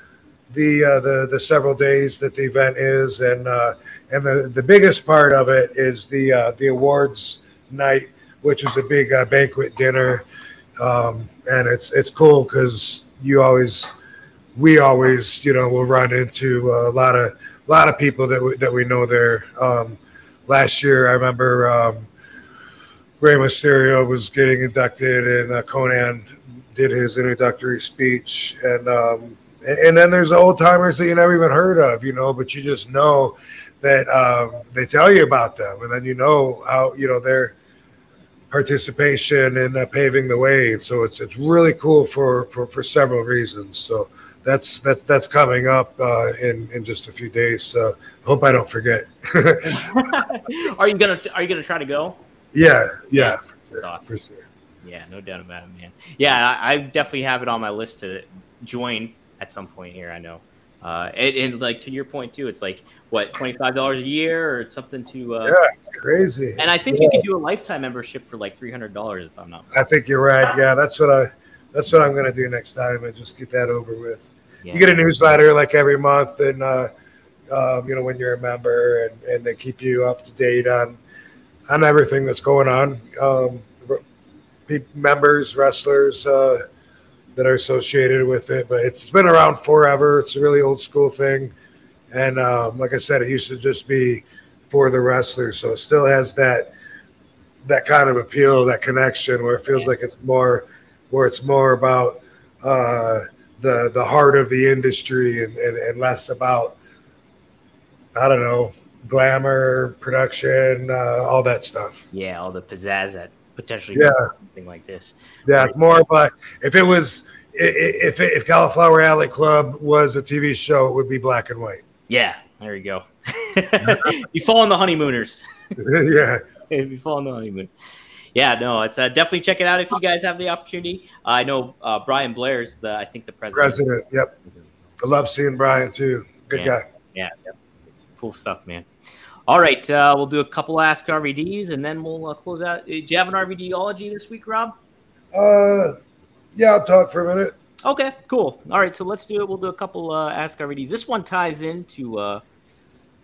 the several days that the event is, and the biggest part of it is the awards night, which is a big banquet dinner, and it's cool because we always will run into a lot of people that we know there. Last year, I remember Rey Mysterio was getting inducted, and Conan did his introductory speech, and then there's old timers that you never even heard of, but you just know that they tell you about them, and then how their participation in paving the way. So it's really cool for several reasons. So that's coming up in just a few days. So I hope I don't forget. Are you gonna try to go? Yeah, Awesome. for sure. Yeah, no doubt about it, man. Yeah, I definitely have it on my list to join at some point here. I know. And like to your point too, it's like what, $25 a year or it's something to yeah, it's crazy. And I think you can do a lifetime membership for like $300 if I'm not mistaken. I think you're right. Yeah, that's what I'm gonna do next time and just get that over with. Yeah. You get a newsletter like every month, and when you're a member, and they keep you up to date on everything that's going on. Members, wrestlers that are associated with it, but it's been around forever. It's a really old school thing, and like I said, it used to just be for the wrestlers, so it still has that kind of appeal, that connection, where it feels like it's more about the heart of the industry and less about, I don't know, glamour, production, all that stuff. Yeah, all the pizzazz that potentially something like this. Yeah, it's more of a, if Cauliflower Alley Club was a TV show, it would be black and white. Yeah, there you go. You fall on the honeymooners. Yeah. You fall on the honeymoon. Yeah, no, it's definitely check it out if you guys have the opportunity. I know Brian Blair's I think the president. Yep. I love seeing Brian too. Good guy. Yeah. Cool stuff, man. All right, we'll do a couple Ask RVDs, and then we'll close out. Do you have an RVDology this week, Rob? Yeah, I'll talk for a minute. Okay, cool. All right, so let's do it. We'll do a couple Ask RVDs. This one ties into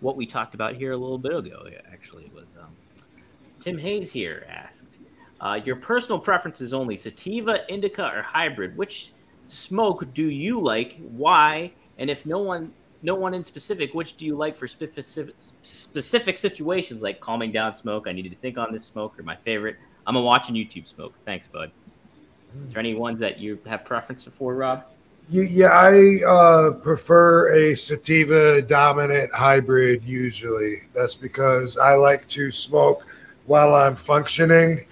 what we talked about here a little bit ago. Actually, it was Tim Hayes here asked, your personal preferences only, sativa, indica, or hybrid. Which smoke do you like? Why? And if no one in specific, which do you like for specific situations, like calming down smoke? I needed to think on this smoke, or my favorite, I'm a watching YouTube smoke. Thanks, bud. Is there any ones that you have preference for, Rob? Yeah, I prefer a sativa dominant hybrid usually. That's because I like to smoke while I'm functioning.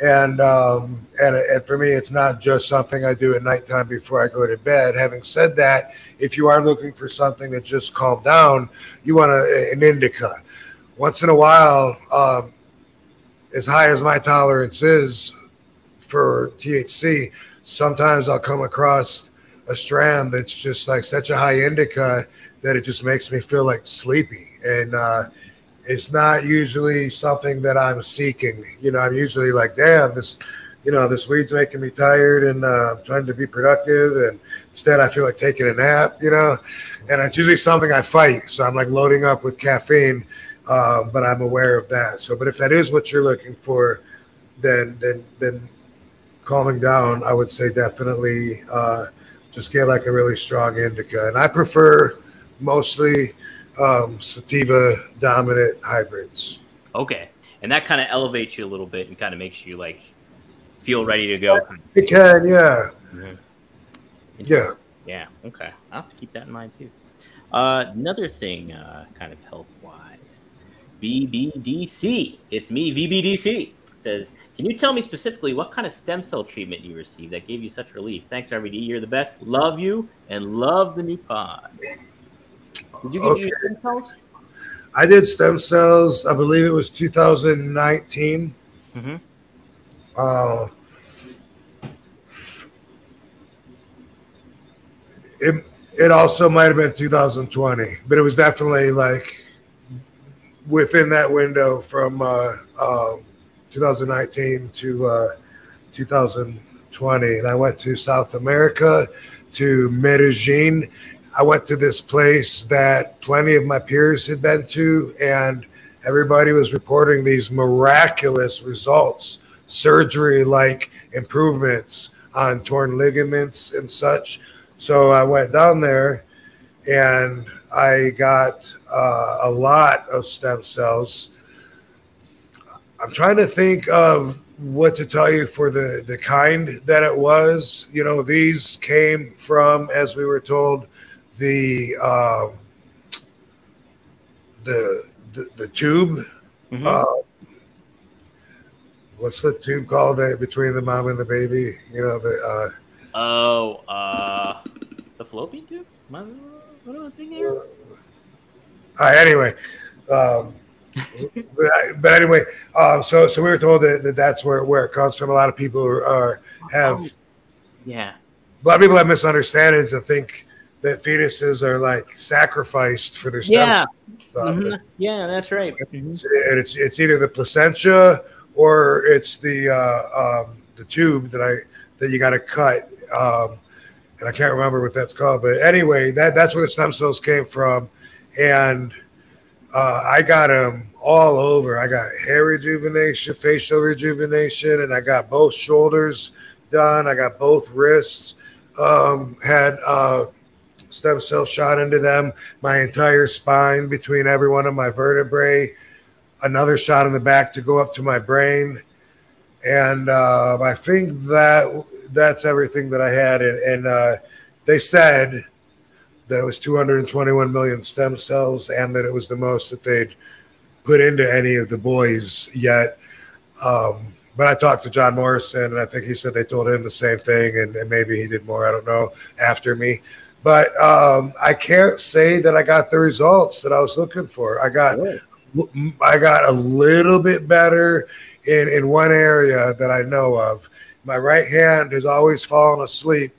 And for me, it's not just something I do at nighttime before I go to bed. Having said that, if you are looking for something to just calm down, you want an indica. Once in a while, as high as my tolerance is for THC, sometimes I'll come across a strand that's just like such a high indica that it just makes me feel like sleepy. And it's not usually something that I'm seeking. I'm usually like, damn, this weed's making me tired and I'm trying to be productive. And instead I feel like taking a nap, and it's usually something I fight. So I'm like loading up with caffeine, but I'm aware of that. So, but if that is what you're looking for, then calming down, I would say definitely just get like a really strong indica. And I prefer mostly sativa dominant hybrids. Okay. And that kind of elevates you a little bit and kind of makes you like feel ready to go. It can, yeah. Mm-hmm. Yeah. Yeah. Okay. I'll have to keep that in mind too. Another thing, kind of health-wise, BBDC. It's me, VBDC. Says, can you tell me specifically what kind of stem cell treatment you received that gave you such relief? Thanks, RVD. You're the best. Love you and love the new pod. Did you get your stem cells? I did stem cells. I believe it was 2019. Mm-hmm. It also might have been 2020, but it was definitely like within that window from 2019 to 2020. And I went to South America, to Medellin. I went to this place that plenty of my peers had been to, and everybody was reporting these miraculous results, surgery-like improvements on torn ligaments and such. So I went down there and I got a lot of stem cells. I'm trying to think of what to tell you for the kind that it was. These came from, as we were told, the tube. Mm-hmm. What's the tube called between the mom and the baby? The fallopian tube? What am I thinking here? Anyway, but anyway, so we were told that that's where it comes from. A lot of people have a lot of people have misunderstandings and think that fetuses are like sacrificed for their stem cells. Mm-hmm. Yeah, that's right. Mm-hmm. And it's either the placenta or it's the tube that you got to cut. And I can't remember what that's called, but anyway, that's where the stem cells came from. And I got them all over. I got hair rejuvenation, facial rejuvenation, and I got both shoulders done. I got both wrists, had stem cells shot into them, my entire spine between every one of my vertebrae, another shot in the back to go up to my brain. And I think that's everything that I had. And they said that it was 221 million stem cells and that it was the most that they'd put into any of the boys yet. But I talked to John Morrison, and I think he said they told him the same thing, and maybe he did more, I don't know, after me. But I can't say that I got the results that I was looking for. I got a little bit better in one area that I know of. My right hand has always fallen asleep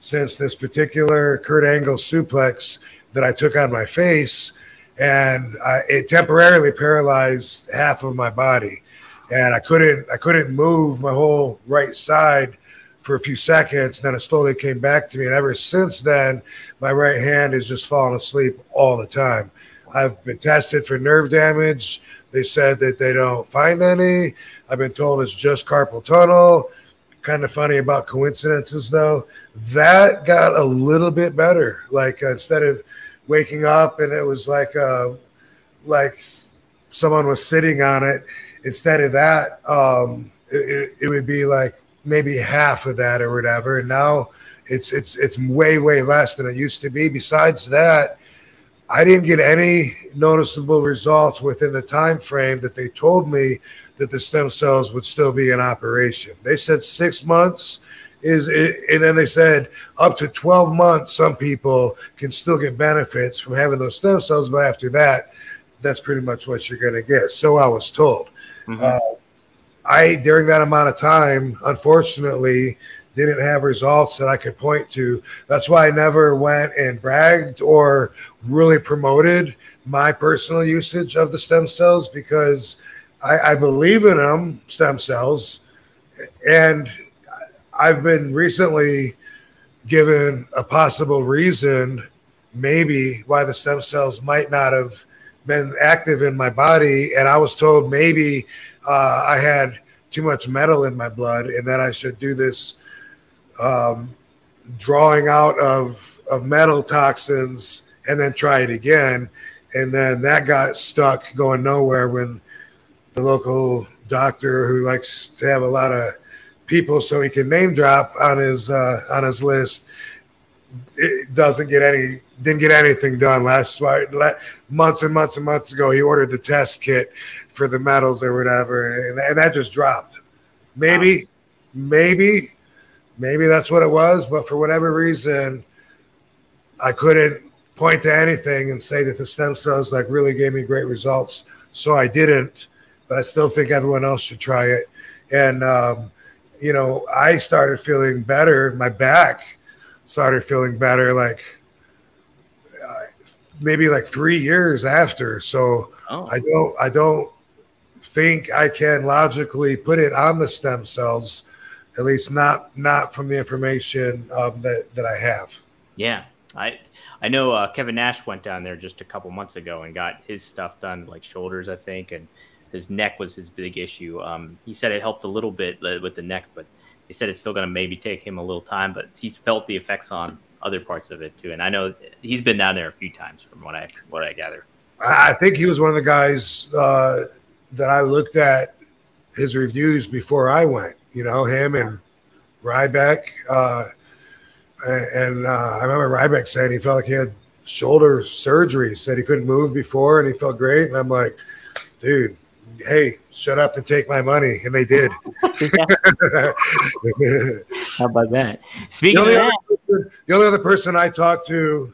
since this particular Kurt Angle suplex that I took on my face, and it temporarily paralyzed half of my body, and I couldn't move my whole right side for a few seconds. And then it slowly came back to me, and ever since then, my right hand has just fallen asleep all the time. I've been tested for nerve damage. They said that they don't find any. I've been told it's just carpal tunnel. Kind of funny about coincidences, though. That got a little bit better. Like instead of waking up and it was like someone was sitting on it, instead of that, it would be like maybe half of that or whatever. And now it's way, way less than it used to be. Besides that, I didn't get any noticeable results within the time frame that they told me that the stem cells would still be in operation. They said 6 months and then they said up to 12 months, some people can still get benefits from having those stem cells, but after that, that's pretty much what you're going to get. So I was told. During that amount of time, unfortunately, didn't have results that I could point to. That's why I never went and bragged or really promoted my personal usage of the stem cells, because I believe in them, stem cells. And I've been recently given a possible reason maybe why the stem cells might not have been active in my body. And I was told maybe I had too much metal in my blood and that I should do this drawing out of metal toxins and then try it again. And then that got stuck going nowhere when the local doctor, who likes to have a lot of people so he can name drop on his list, didn't get anything done months and months and months ago. He ordered the test kit for the metals or whatever, and that just dropped. Maybe that's what it was, but for whatever reason, I couldn't point to anything and say that the stem cells like really gave me great results. So I didn't, but I still think everyone else should try it. And I started feeling better. My back started feeling better, maybe 3 years after. So I don't think I can logically put it on the stem cells, at least not from the information that I have. Yeah, I know Kevin Nash went down there just a couple months ago and got his stuff done, like shoulders, I think, and his neck was his big issue. He said it helped a little bit with the neck, but he said it's still going to maybe take him a little time, but he's felt the effects on other parts of it too. And I know he's been down there a few times from what I gather. I think he was one of the guys that I looked at his reviews before I went, him and Ryback. And I remember Ryback saying he felt like he had shoulder surgery, said he couldn't move before and he felt great. And I'm like, dude, hey, shut up and take my money. And they did. How about that? Speaking of that, the only other person I talked to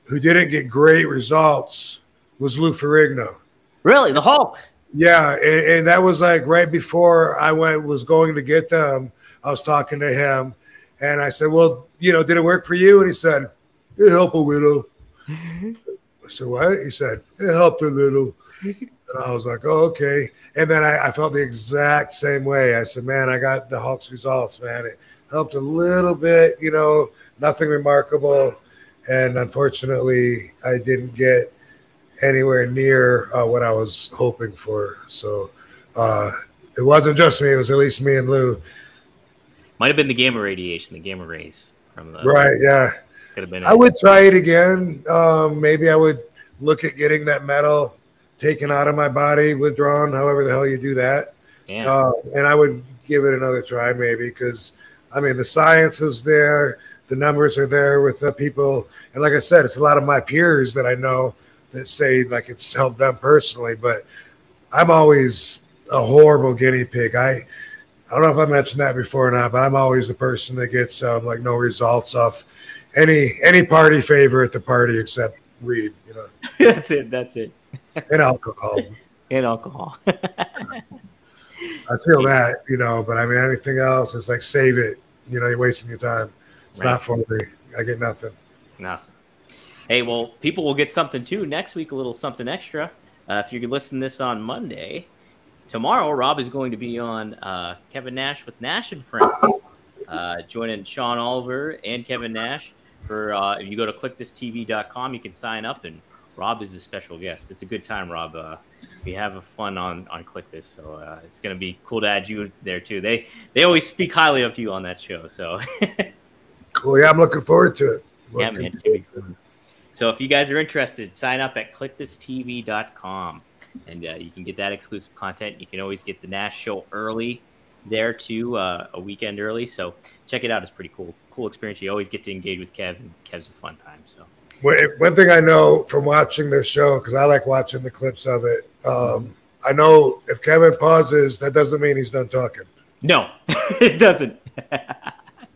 who didn't get great results was Lou Ferrigno. Really? The Hulk? Yeah. And that was right before I was going to get them. I was talking to him and I said, well, did it work for you? And he said, it helped a little. I said, what? He said, it helped a little. And I was like, oh, okay. And then I felt the exact same way. I said, man, I got the Hulk's results, man. It helped a little bit, nothing remarkable. And unfortunately, I didn't get anywhere near what I was hoping for. So it wasn't just me. It was at least me and Lou. Might have been the gamma radiation, the gamma rays. Right, yeah. Could have been. I would try it again. Maybe I would look at getting that metal taken out of my body, withdrawn, however the hell you do that. Yeah. And I would give it another try maybe because, the science is there. The numbers are there with the people. And like I said, it's a lot of my peers that I know that say it's helped them personally. But I'm always a horrible guinea pig. I don't know if I mentioned that before or not, but I'm always the person that gets no results off any party favor at the party except weed. That's it. And alcohol. I feel that, but anything else is save it. You're wasting your time. It's not for me. I get nothing. Nothing. Hey, well, people will get something too next week, a little something extra. If you could listen to this on Monday, tomorrow Rob is going to be on Kevin Nash with Nash and Friends, joining Sean Oliver and Kevin Nash. For if you go to clickthisTV.com, you can sign up, and Rob is the special guest. It's a good time, Rob. We have fun on Click This, so it's going to be cool to add you there too. They always speak highly of you on that show, so cool. Yeah, I'm looking forward to it. Yeah, man. It's gonna be cool. So if you guys are interested, sign up at clickthisTV.com, and you can get that exclusive content. You can always get the Nash show early there too a weekend early. So check it out. It's pretty cool experience. You always get to engage with Kev, and Kev's a fun time. So One thing I know from watching this show, because I like watching the clips of it, I know if Kevin pauses, that doesn't mean he's done talking. No, it doesn't.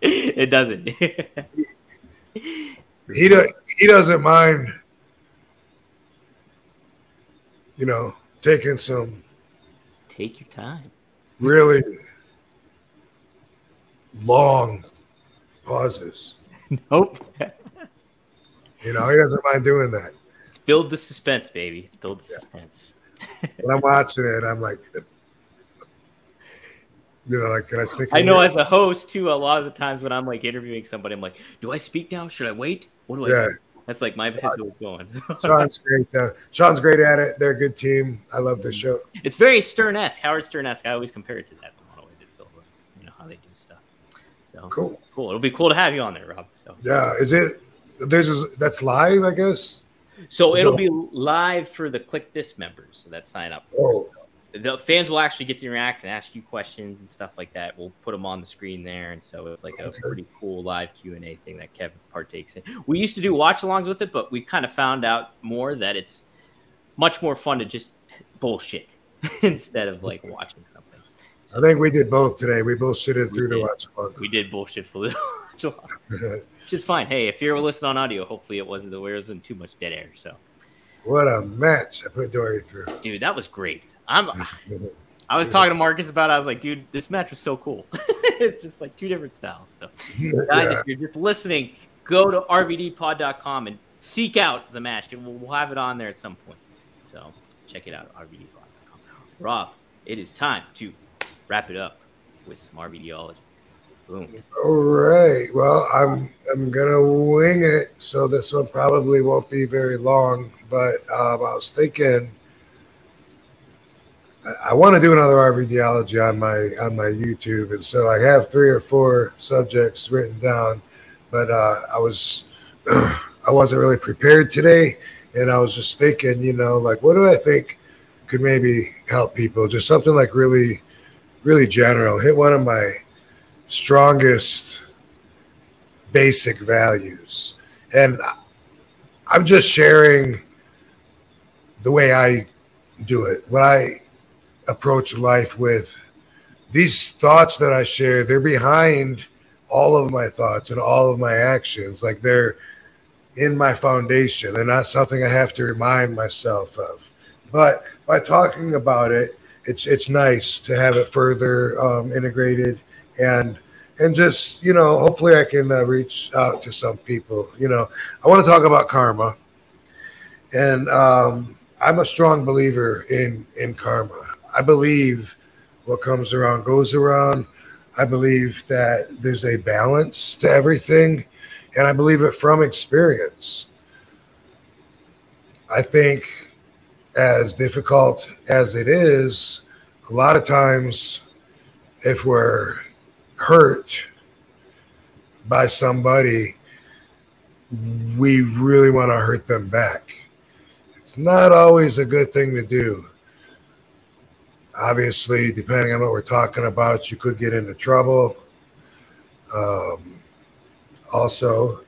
It doesn't. He doesn't mind, taking some. Take your time. Really long pauses. Nope. He doesn't mind doing that. It's build the suspense, baby. It's build the suspense. When I'm watching it, I'm like, can I stick? I know as a host too, a lot of the times when I'm like interviewing somebody, I'm like, do I speak now? Should I wait? What do I do? That's like my head's always going. Sean's great though. Sean's great at it. They're a good team. I love the show. It's very Stern-esque, Howard Stern-esque. I always compare it to that. How they do stuff. So cool. It'll be cool to have you on there, Rob. So yeah, that's live, I guess. So it'll be live for the Click This members that sign up. Oh. The fans will actually get to interact and ask you questions and stuff like that. We'll put them on the screen there, and so it's like a pretty cool live Q&A thing that Kevin partakes in. We used to do watch-alongs with it, but we kind of found out more that it's much more fun to just bullshit instead of like watching something. So, I think we did both today. We bullshitted through the watch-along. We did bullshit for the watch-along, which is fine. Hey, if you're listening on audio, hopefully it wasn't too much dead air. So, what a match I put Dory through, dude. That was great. I was talking to Marcus about it. I was like, dude, this match was so cool. It's just like two different styles. So, guys, if you're just listening, go to rvdpod.com and seek out the match. We'll have it on there at some point. So check it out, rvdpod.com. Rob, it is time to wrap it up with some RVDology. Boom. All right. Well, I'm gonna wing it, so this one probably won't be very long. But I was thinking, I want to do another RVDology on my YouTube, and so I have 3 or 4 subjects written down, but I wasn't really prepared today, and I was just thinking, like, what do I think could maybe help people? Just something like really, really general. Hit one of my strongest basic values, and I'm just sharing the way I do it. What I approach life with, these thoughts that I share, they're behind all of my thoughts and all of my actions. Like, they're in my foundation. They're not something I have to remind myself of. But by talking about it, it's nice to have it further integrated and just, hopefully I can reach out to some people. I want to talk about karma, and I'm a strong believer in karma. I believe what comes around goes around. I believe that there's a balance to everything, and I believe it from experience. I think, as difficult as it is, a lot of times if we're hurt by somebody, we really want to hurt them back. It's not always a good thing to do. Obviously, depending on what we're talking about, you could get into trouble. Also,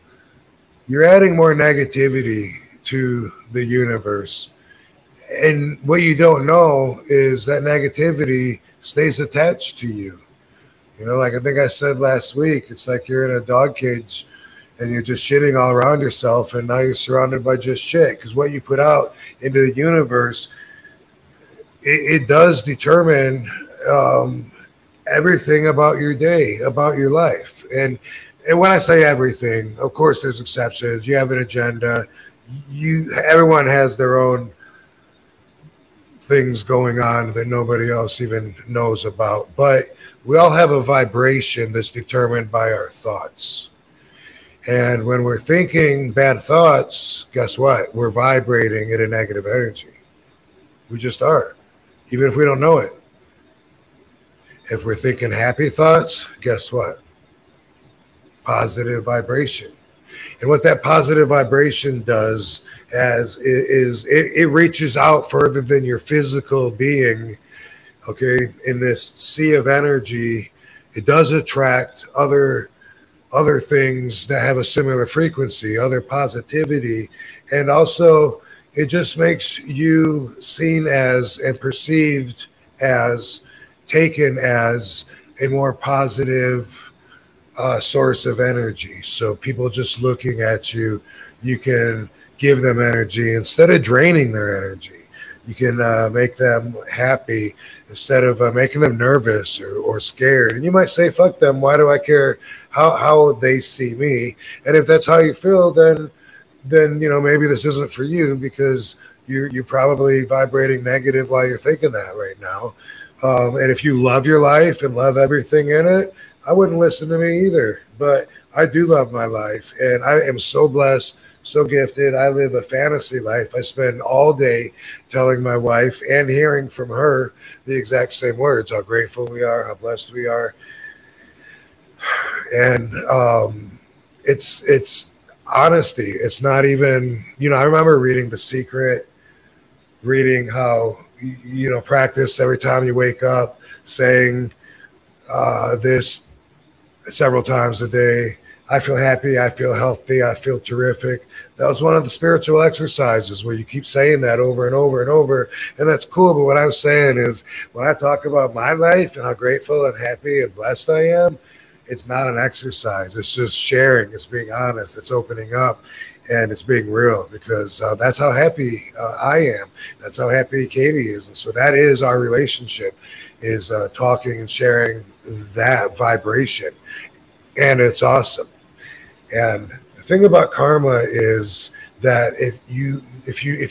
you're adding more negativity to the universe. And what you don't know is that negativity stays attached to you. Like I think I said last week, it's like you're in a dog cage and you're just shitting all around yourself, and now you're surrounded by just shit. Because what you put out into the universe, it does determine everything about your day, about your life. And when I say everything, of course there's exceptions. You have an agenda. Everyone has their own things going on that nobody else even knows about. But we all have a vibration that's determined by our thoughts. And when we're thinking bad thoughts, guess what? We're vibrating at a negative energy. We just are, even if we don't know it. If we're thinking happy thoughts, guess what? Positive vibration. And what that positive vibration does is it reaches out further than your physical being, Okay, in this sea of energy, it does attract other things that have a similar frequency, other positivity, and also it just makes you seen as and perceived as, taken as a more positive source of energy. So people just looking at you, you can give them energy instead of draining their energy. You can make them happy instead of making them nervous or scared. And you might say, fuck them. Why do I care how they see me? And if that's how you feel, then maybe this isn't for you, because you're probably vibrating negative while you're thinking that right now. And if you love your life and love everything in it, I wouldn't listen to me either. But I do love my life, and I am so blessed, so gifted. I live a fantasy life. I spend all day telling my wife and hearing from her the exact same words: how grateful we are, how blessed we are. And it's honesty. It's not even, I remember reading The Secret, reading how, practice every time you wake up, saying this several times a day. I feel happy, I feel healthy, I feel terrific. That was one of the spiritual exercises where you keep saying that over and over and over. And that's cool. But what I'm saying is, when I talk about my life and how grateful and happy and blessed I am, it's not an exercise. It's just sharing. It's being honest. It's opening up, and it's being real, because that's how happy I am. That's how happy Katie is. And so that is our relationship, is talking and sharing that vibration. And it's awesome. And the thing about karma is that if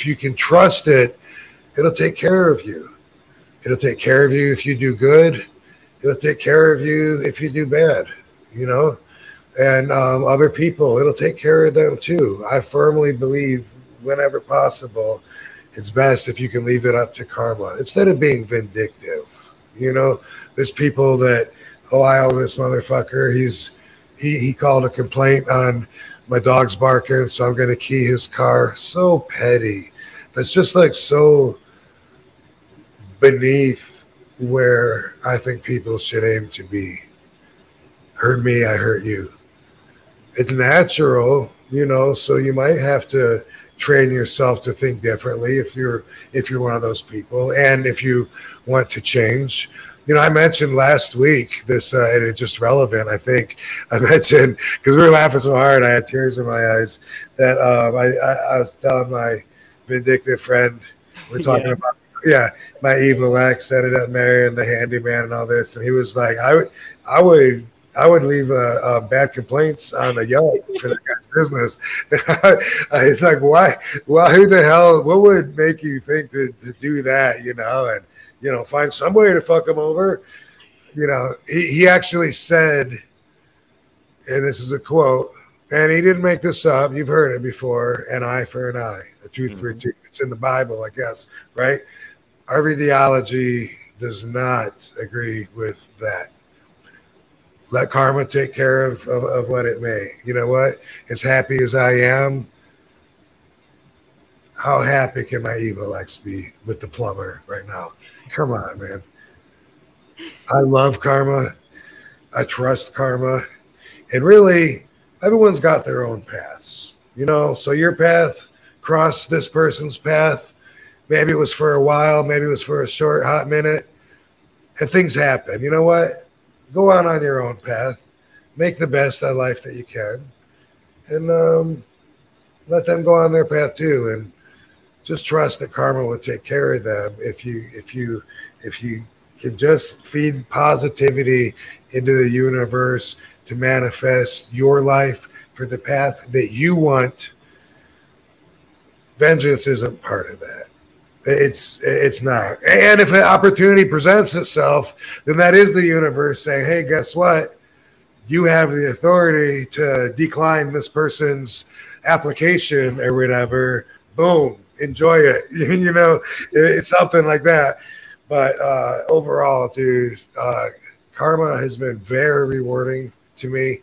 you can trust it, it'll take care of you. It'll take care of you if you do good. It'll take care of you if you do bad, and other people, it'll take care of them too. I firmly believe, whenever possible, it's best if you can leave it up to karma instead of being vindictive. There's people that, I owe this motherfucker. He called a complaint on my dog's barking, so I'm going to key his car. So petty. That's just like so beneath where I think people should aim to be. Hurt me, I hurt you. It's natural, so you might have to train yourself to think differently if you're one of those people, and if you want to change. I mentioned last week this, and it's just relevant. I think I mentioned, because we were laughing so hard, I had tears in my eyes, that I was telling my vindictive friend, we're talking about, my evil ex ended up marrying the handyman and all this, and he was like, I would leave bad complaints on a Yelp for that guy's business. I was like, why? Well, who the hell? What would make you think to do that? And find some way to fuck him over. He actually said, and this is a quote, and he didn't make this up. You've heard it before: an eye for an eye, a tooth for a tooth. It's in the Bible, I guess, right? Our ideology does not agree with that. Let karma take care of what it may. You know what? As happy as I am, how happy can my evil ex be with the plumber right now? Come on, man. I love karma. I trust karma. And really, everyone's got their own paths. So your path crossed this person's path. Maybe it was for a while. Maybe it was for a short, hot minute. And things happen. You know what? Go on your own path. Make the best of life that you can. And let them go on their path too. And just trust that karma will take care of them if you can just feed positivity into the universe to manifest your life for the path that you want. Vengeance isn't part of that. It's not. And if an opportunity presents itself, then that is the universe saying, hey, guess what? You have the authority to decline this person's application or whatever. Boom. Enjoy it. It's something like that. But overall, dude, karma has been very rewarding to me.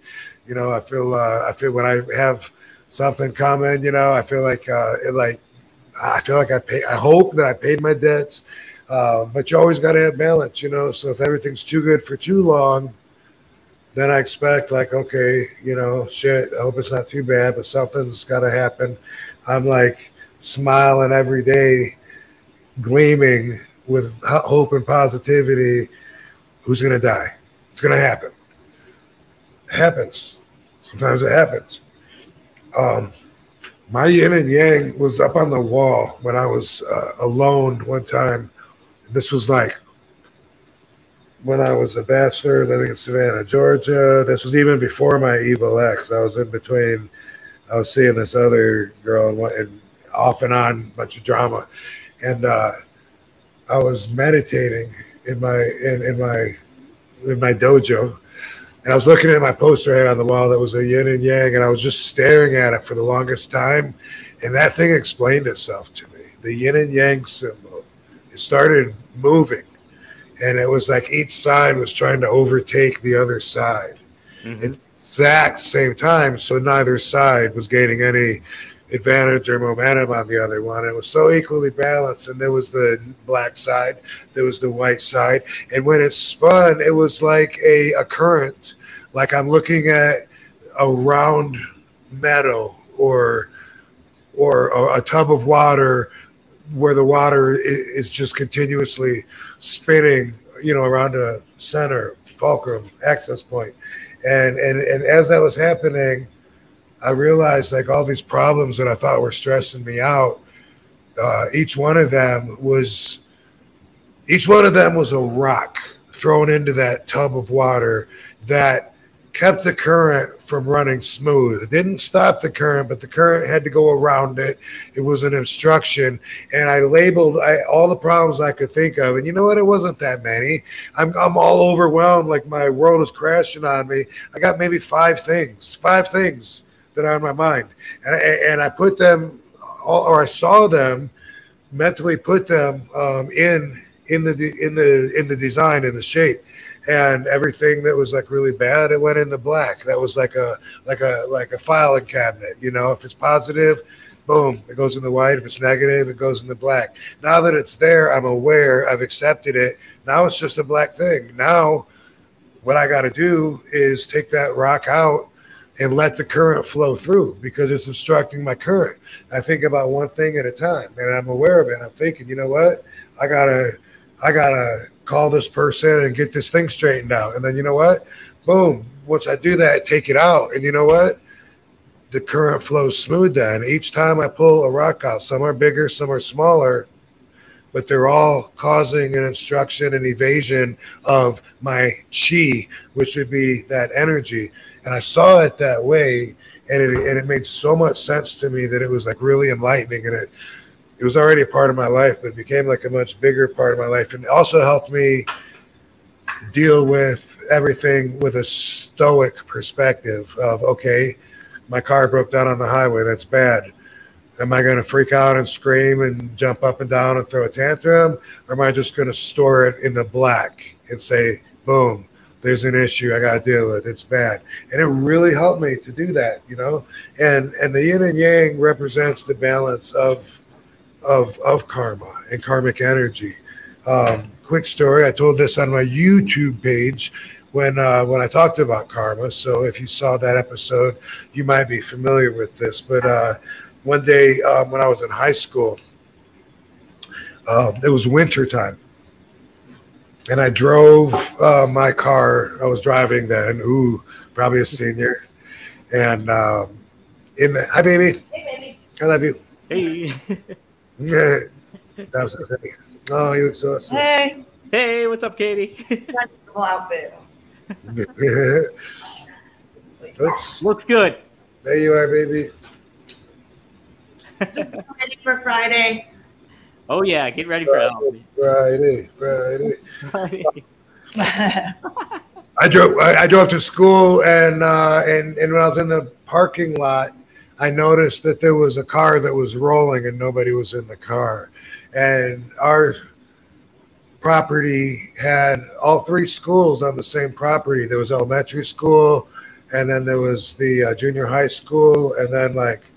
I feel when I have something coming, I feel like I hope that I paid my debts. But you always got to have balance, you know. So if everything's too good for too long, then I expect like, okay, you know, shit, I hope it's not too bad, but something's got to happen. I'm like smiling every day, gleaming with hope and positivity. Who's going to die? It's going to happen. It happens. Sometimes it happens. My yin and yang was up on the wall when I was alone one time. This was like when I was a bachelor living in Savannah, Georgia. This was even before my evil ex. I was in between. I was seeing this other girl and off and on, bunch of drama. And I was meditating in my dojo. And I was looking at my poster head on the wall that was a yin and yang, and I was just staring at it for the longest time. And that thing explained itself to me. The yin and yang symbol. It started moving. And it was like each side was trying to overtake the other side at the exact same time. So neither side was gaining any advantage or momentum on the other one. It was so equally balanced. And there was the black side, there was the white side. And when it spun, it was like a current, like I'm looking at a round meadow or a tub of water where the water is just continuously spinning, you know, around a center, fulcrum, access point. And as that was happening, I realized like all these problems that I thought were stressing me out, each one of them was a rock thrown into that tub of water that kept the current from running smooth. It didn't stop the current, but the current had to go around it. It was an obstruction, and I labeled all the problems I could think of. And you know what? It wasn't that many. I'm all overwhelmed, like my world is crashing on me. I got maybe five things that are on my mind, and I put them, or I saw them, mentally put them in the design, in the shape. And everything that was like really bad, it went in the black. That was like a filing cabinet. You know, if it's positive, boom, it goes in the white. If it's negative, it goes in the black. Now that it's there, I'm aware, I've accepted it. Now it's just a black thing. Now what I got to do is take that rock out and let the current flow through, because it's obstructing my current. I think about one thing at a time, and I'm aware of it. I'm thinking, you know what? I gotta call this person and get this thing straightened out. And then, you know what? Boom. Once I do that, I take it out. And you know what? The current flows smooth then. Each time I pull a rock out, some are bigger, some are smaller, but they're all causing an obstruction and evasion of my chi, which would be that energy. And I saw it that way, and it made so much sense to me that it was like really enlightening. And it was already a part of my life, but it became like a much bigger part of my life. And it also helped me deal with everything with a stoic perspective of, okay, my car broke down on the highway. That's bad. Am I going to freak out and scream and jump up and down and throw a tantrum? Or am I just going to store it in the black and say, boom, there's an issue I got to deal with. It's bad. And it really helped me to do that, you know? And the yin and yang represents the balance of karma and karmic energy. Quick story, I told this on my YouTube page when I talked about karma. So if you saw that episode, you might be familiar with this. But one day when I was in high school, it was winter time, and I drove my car. I was driving then. Ooh, probably a senior. And hi, baby. Hey, baby. I love you. Hey. Yeah. Oh, you look so awesome. Hey. Hey, what's up, Katie? Vegetable outfit. Oops. Looks good. There you are, baby. Ready for Friday? Oh yeah, get ready for Halloween. Friday. I drove to school, and when I was in the parking lot, I noticed that there was a car that was rolling and nobody was in the car. And our property had all three schools on the same property. There was elementary school, and then there was the junior high school, and then like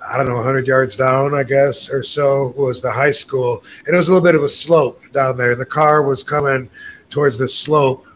I don't know, 100 yards down, I guess, or so, was the high school. And it was a little bit of a slope down there. And the car was coming towards the slope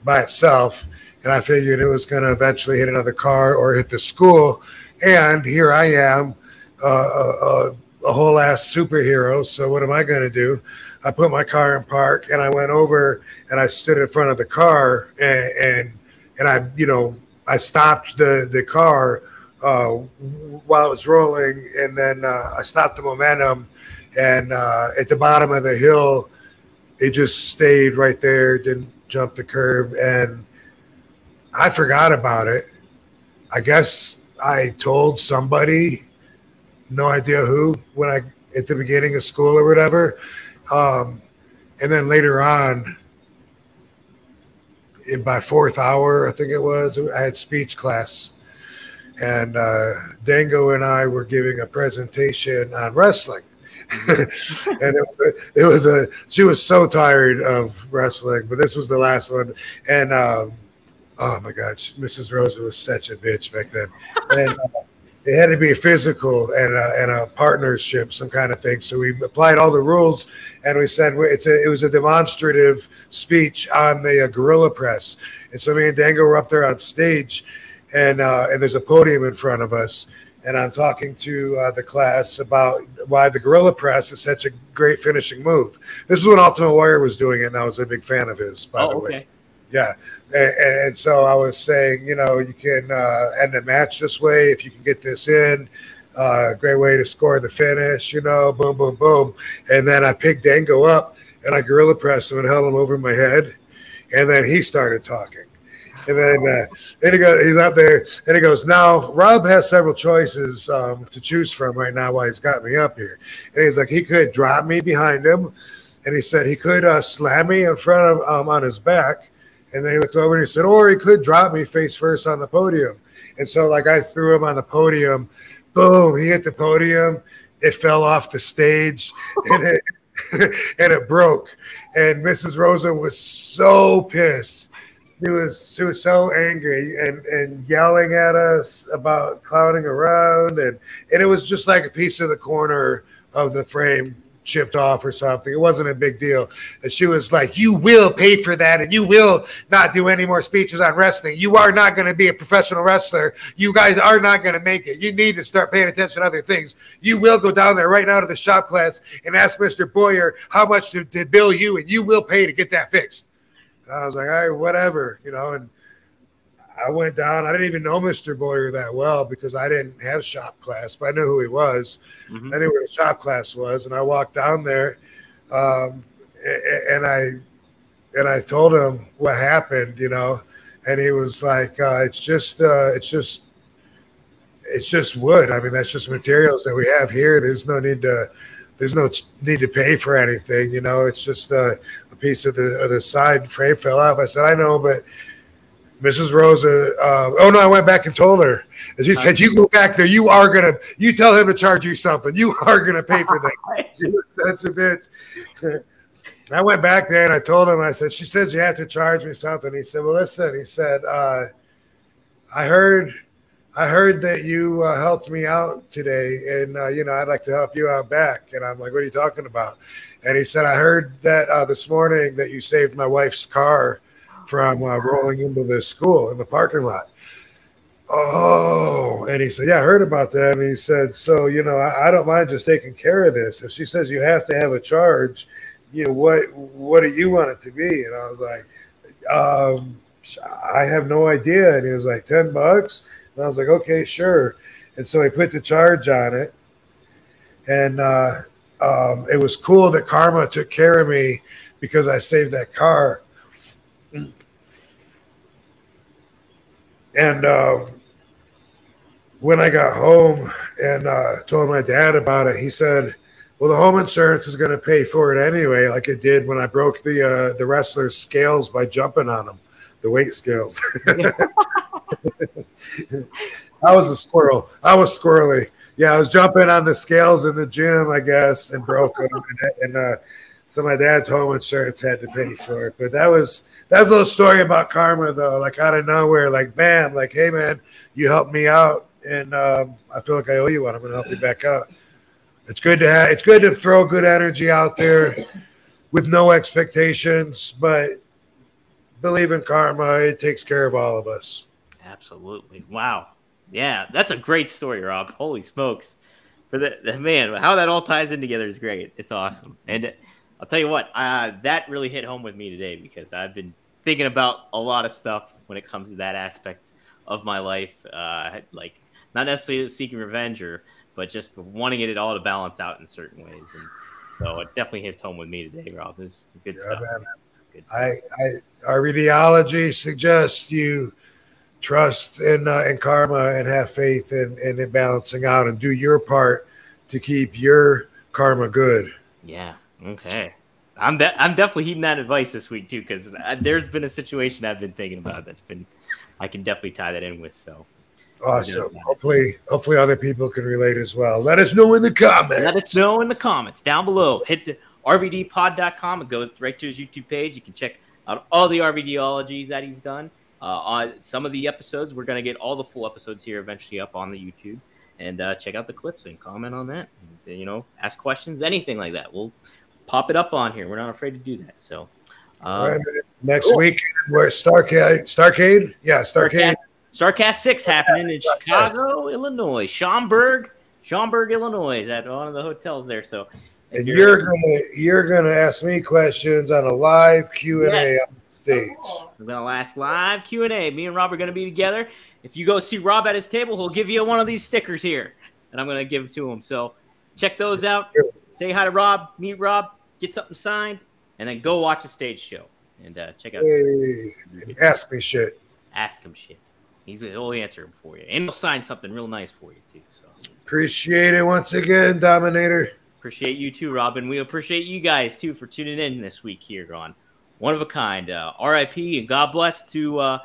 by itself. And I figured it was going to eventually hit another car or hit the school. And here I am, a whole ass superhero. So what am I going to do? I put my car in park and I went over and I stood in front of the car and I, you know, I stopped the car while it was rolling, and then I stopped the momentum, and at the bottom of the hill, it just stayed right there, didn't jump the curb, and I forgot about it. I guess I told somebody, no idea who, when I at the beginning of school or whatever, and then later on, by fourth hour, I think it was, I had speech class. And Dango and I were giving a presentation on wrestling. And she was so tired of wrestling, but this was the last one. And oh my God, Mrs. Rosa was such a bitch back then. And it had to be physical and a partnership, some kind of thing. So we applied all the rules, and we said it was a demonstrative speech on the gorilla press. And so me and Dango were up there on stage, and there's a podium in front of us, and I'm talking to the class about why the gorilla press is such a great finishing move. This is when Ultimate Warrior was doing it, and I was a big fan of his, by the way. Yeah, and so I was saying, you know, you can end a match this way if you can get this in. Great way to score the finish, you know, boom, boom, boom. And then I picked Dango up, and I gorilla pressed him and held him over my head, and then he started talking. And then he's up there, and he goes, now, Rob has several choices to choose from right now while he's got me up here. And he's like, he could drop me behind him, and he said he could slam me in front of on his back. And then he looked over and he said, or he could drop me face first on the podium. And so, like, I threw him on the podium. Boom, he hit the podium. It fell off the stage, and it broke. And Mrs. Rosa was so pissed. She was so angry and yelling at us about clowning around. And it was just like a piece of the corner of the frame chipped off or something. It wasn't a big deal. And she was like, you will pay for that, and you will not do any more speeches on wrestling. You are not going to be a professional wrestler. You guys are not going to make it. You need to start paying attention to other things. You will go down there right now to the shop class and ask Mr. Boyer how much to bill you, and you will pay to get that fixed. And I was like, all right, whatever, you know. And I went down. I didn't even know Mr. Boyer that well because I didn't have shop class, but I knew who he was. Mm-hmm. I knew where the shop class was, and I walked down there, and I told him what happened, you know, and he was like, it's just wood. I mean, that's just materials that we have here. There's no need to pay for anything, you know. It's just a piece of the side frame fell off. I said, I know, but Mrs. Rosa, I went back and told her. And she said, you go back there. You tell him to charge you something. You are going to pay for that. She was such a bitch. I went back there and I told him, I said, she says you have to charge me something. He said, well, listen, he said, I heard that you helped me out today, and, you know, I'd like to help you out back. And I'm like, what are you talking about? And he said, I heard that this morning that you saved my wife's car from rolling into the school in the parking lot. Oh, and he said, yeah, I heard about that. And he said, so, you know, I don't mind just taking care of this. If she says you have to have a charge, you know, what do you want it to be? And I was like, I have no idea. And he was like, $10. And I was like, okay, sure. And so he put the charge on it. And it was cool that Karma took care of me because I saved that car. And when I got home and told my dad about it, he said, well, the home insurance is going to pay for it anyway, like it did when I broke the wrestler's scales by jumping on them, the weight scales. I was a squirrel. I was squirrely. Yeah, I was jumping on the scales in the gym, I guess, and broke them. And so my dad's home insurance had to pay for it. But that was a little story about Karma, though. Like out of nowhere, like bam, like, hey man, you helped me out, and I feel like I owe you one. I'm going to help you back out. It's good to throw good energy out there with no expectations, but believe in karma. It takes care of all of us. Absolutely. Wow. Yeah, that's a great story, Rob. Holy smokes. For the man, how that all ties in together is great. It's awesome. And I'll tell you what, that really hit home with me today because I've been thinking about a lot of stuff when it comes to that aspect of my life. Like not necessarily seeking revenge but just wanting it all to balance out in certain ways. And so it definitely hits home with me today, Rob. This is good stuff. Man. Good stuff. Our ideology suggests you trust in karma and have faith in it balancing out and do your part to keep your karma good. Yeah. Okay. I'm definitely heeding that advice this week too, because there's been a situation I've been thinking about I can definitely tie that in with. So awesome. Hopefully other people can relate as well. Let us know in the comments. Let us know in the comments down below. Hit the rvdpod.com. It goes right to his YouTube page. You can check out all the RVDologies that he's done. On some of the episodes, we're going to get all the full episodes here eventually up on the YouTube, and check out the clips and comment on that. And, ask questions, anything like that. We'll pop it up on here. We're not afraid to do that. So right, next week we're Starcade. Yeah, Starcade. Starcast 6 happening in Chicago, Illinois. Schaumburg, Illinois, at one of the hotels there. So and you're gonna ask me questions on a live Q&A on stage. We're gonna ask live Q&A. Me and Rob are gonna be together. If you go see Rob at his table, he'll give you one of these stickers here, and I'm gonna give it to him. So check those out. Say hi to Rob, meet Rob, get something signed, and then go watch a stage show and check out. Hey, ask me shit. Ask him shit. He'll answer him for you, and he'll sign something real nice for you too. So appreciate it once again, Dominator. Appreciate you too, Robin. We appreciate you guys too for tuning in this week here on One of a Kind. R.I.P. and God bless to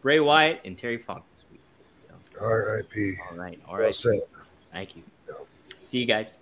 Bray Wyatt and Terry Funk this week. So, R.I.P. All right. Well said. Thank you. See you guys.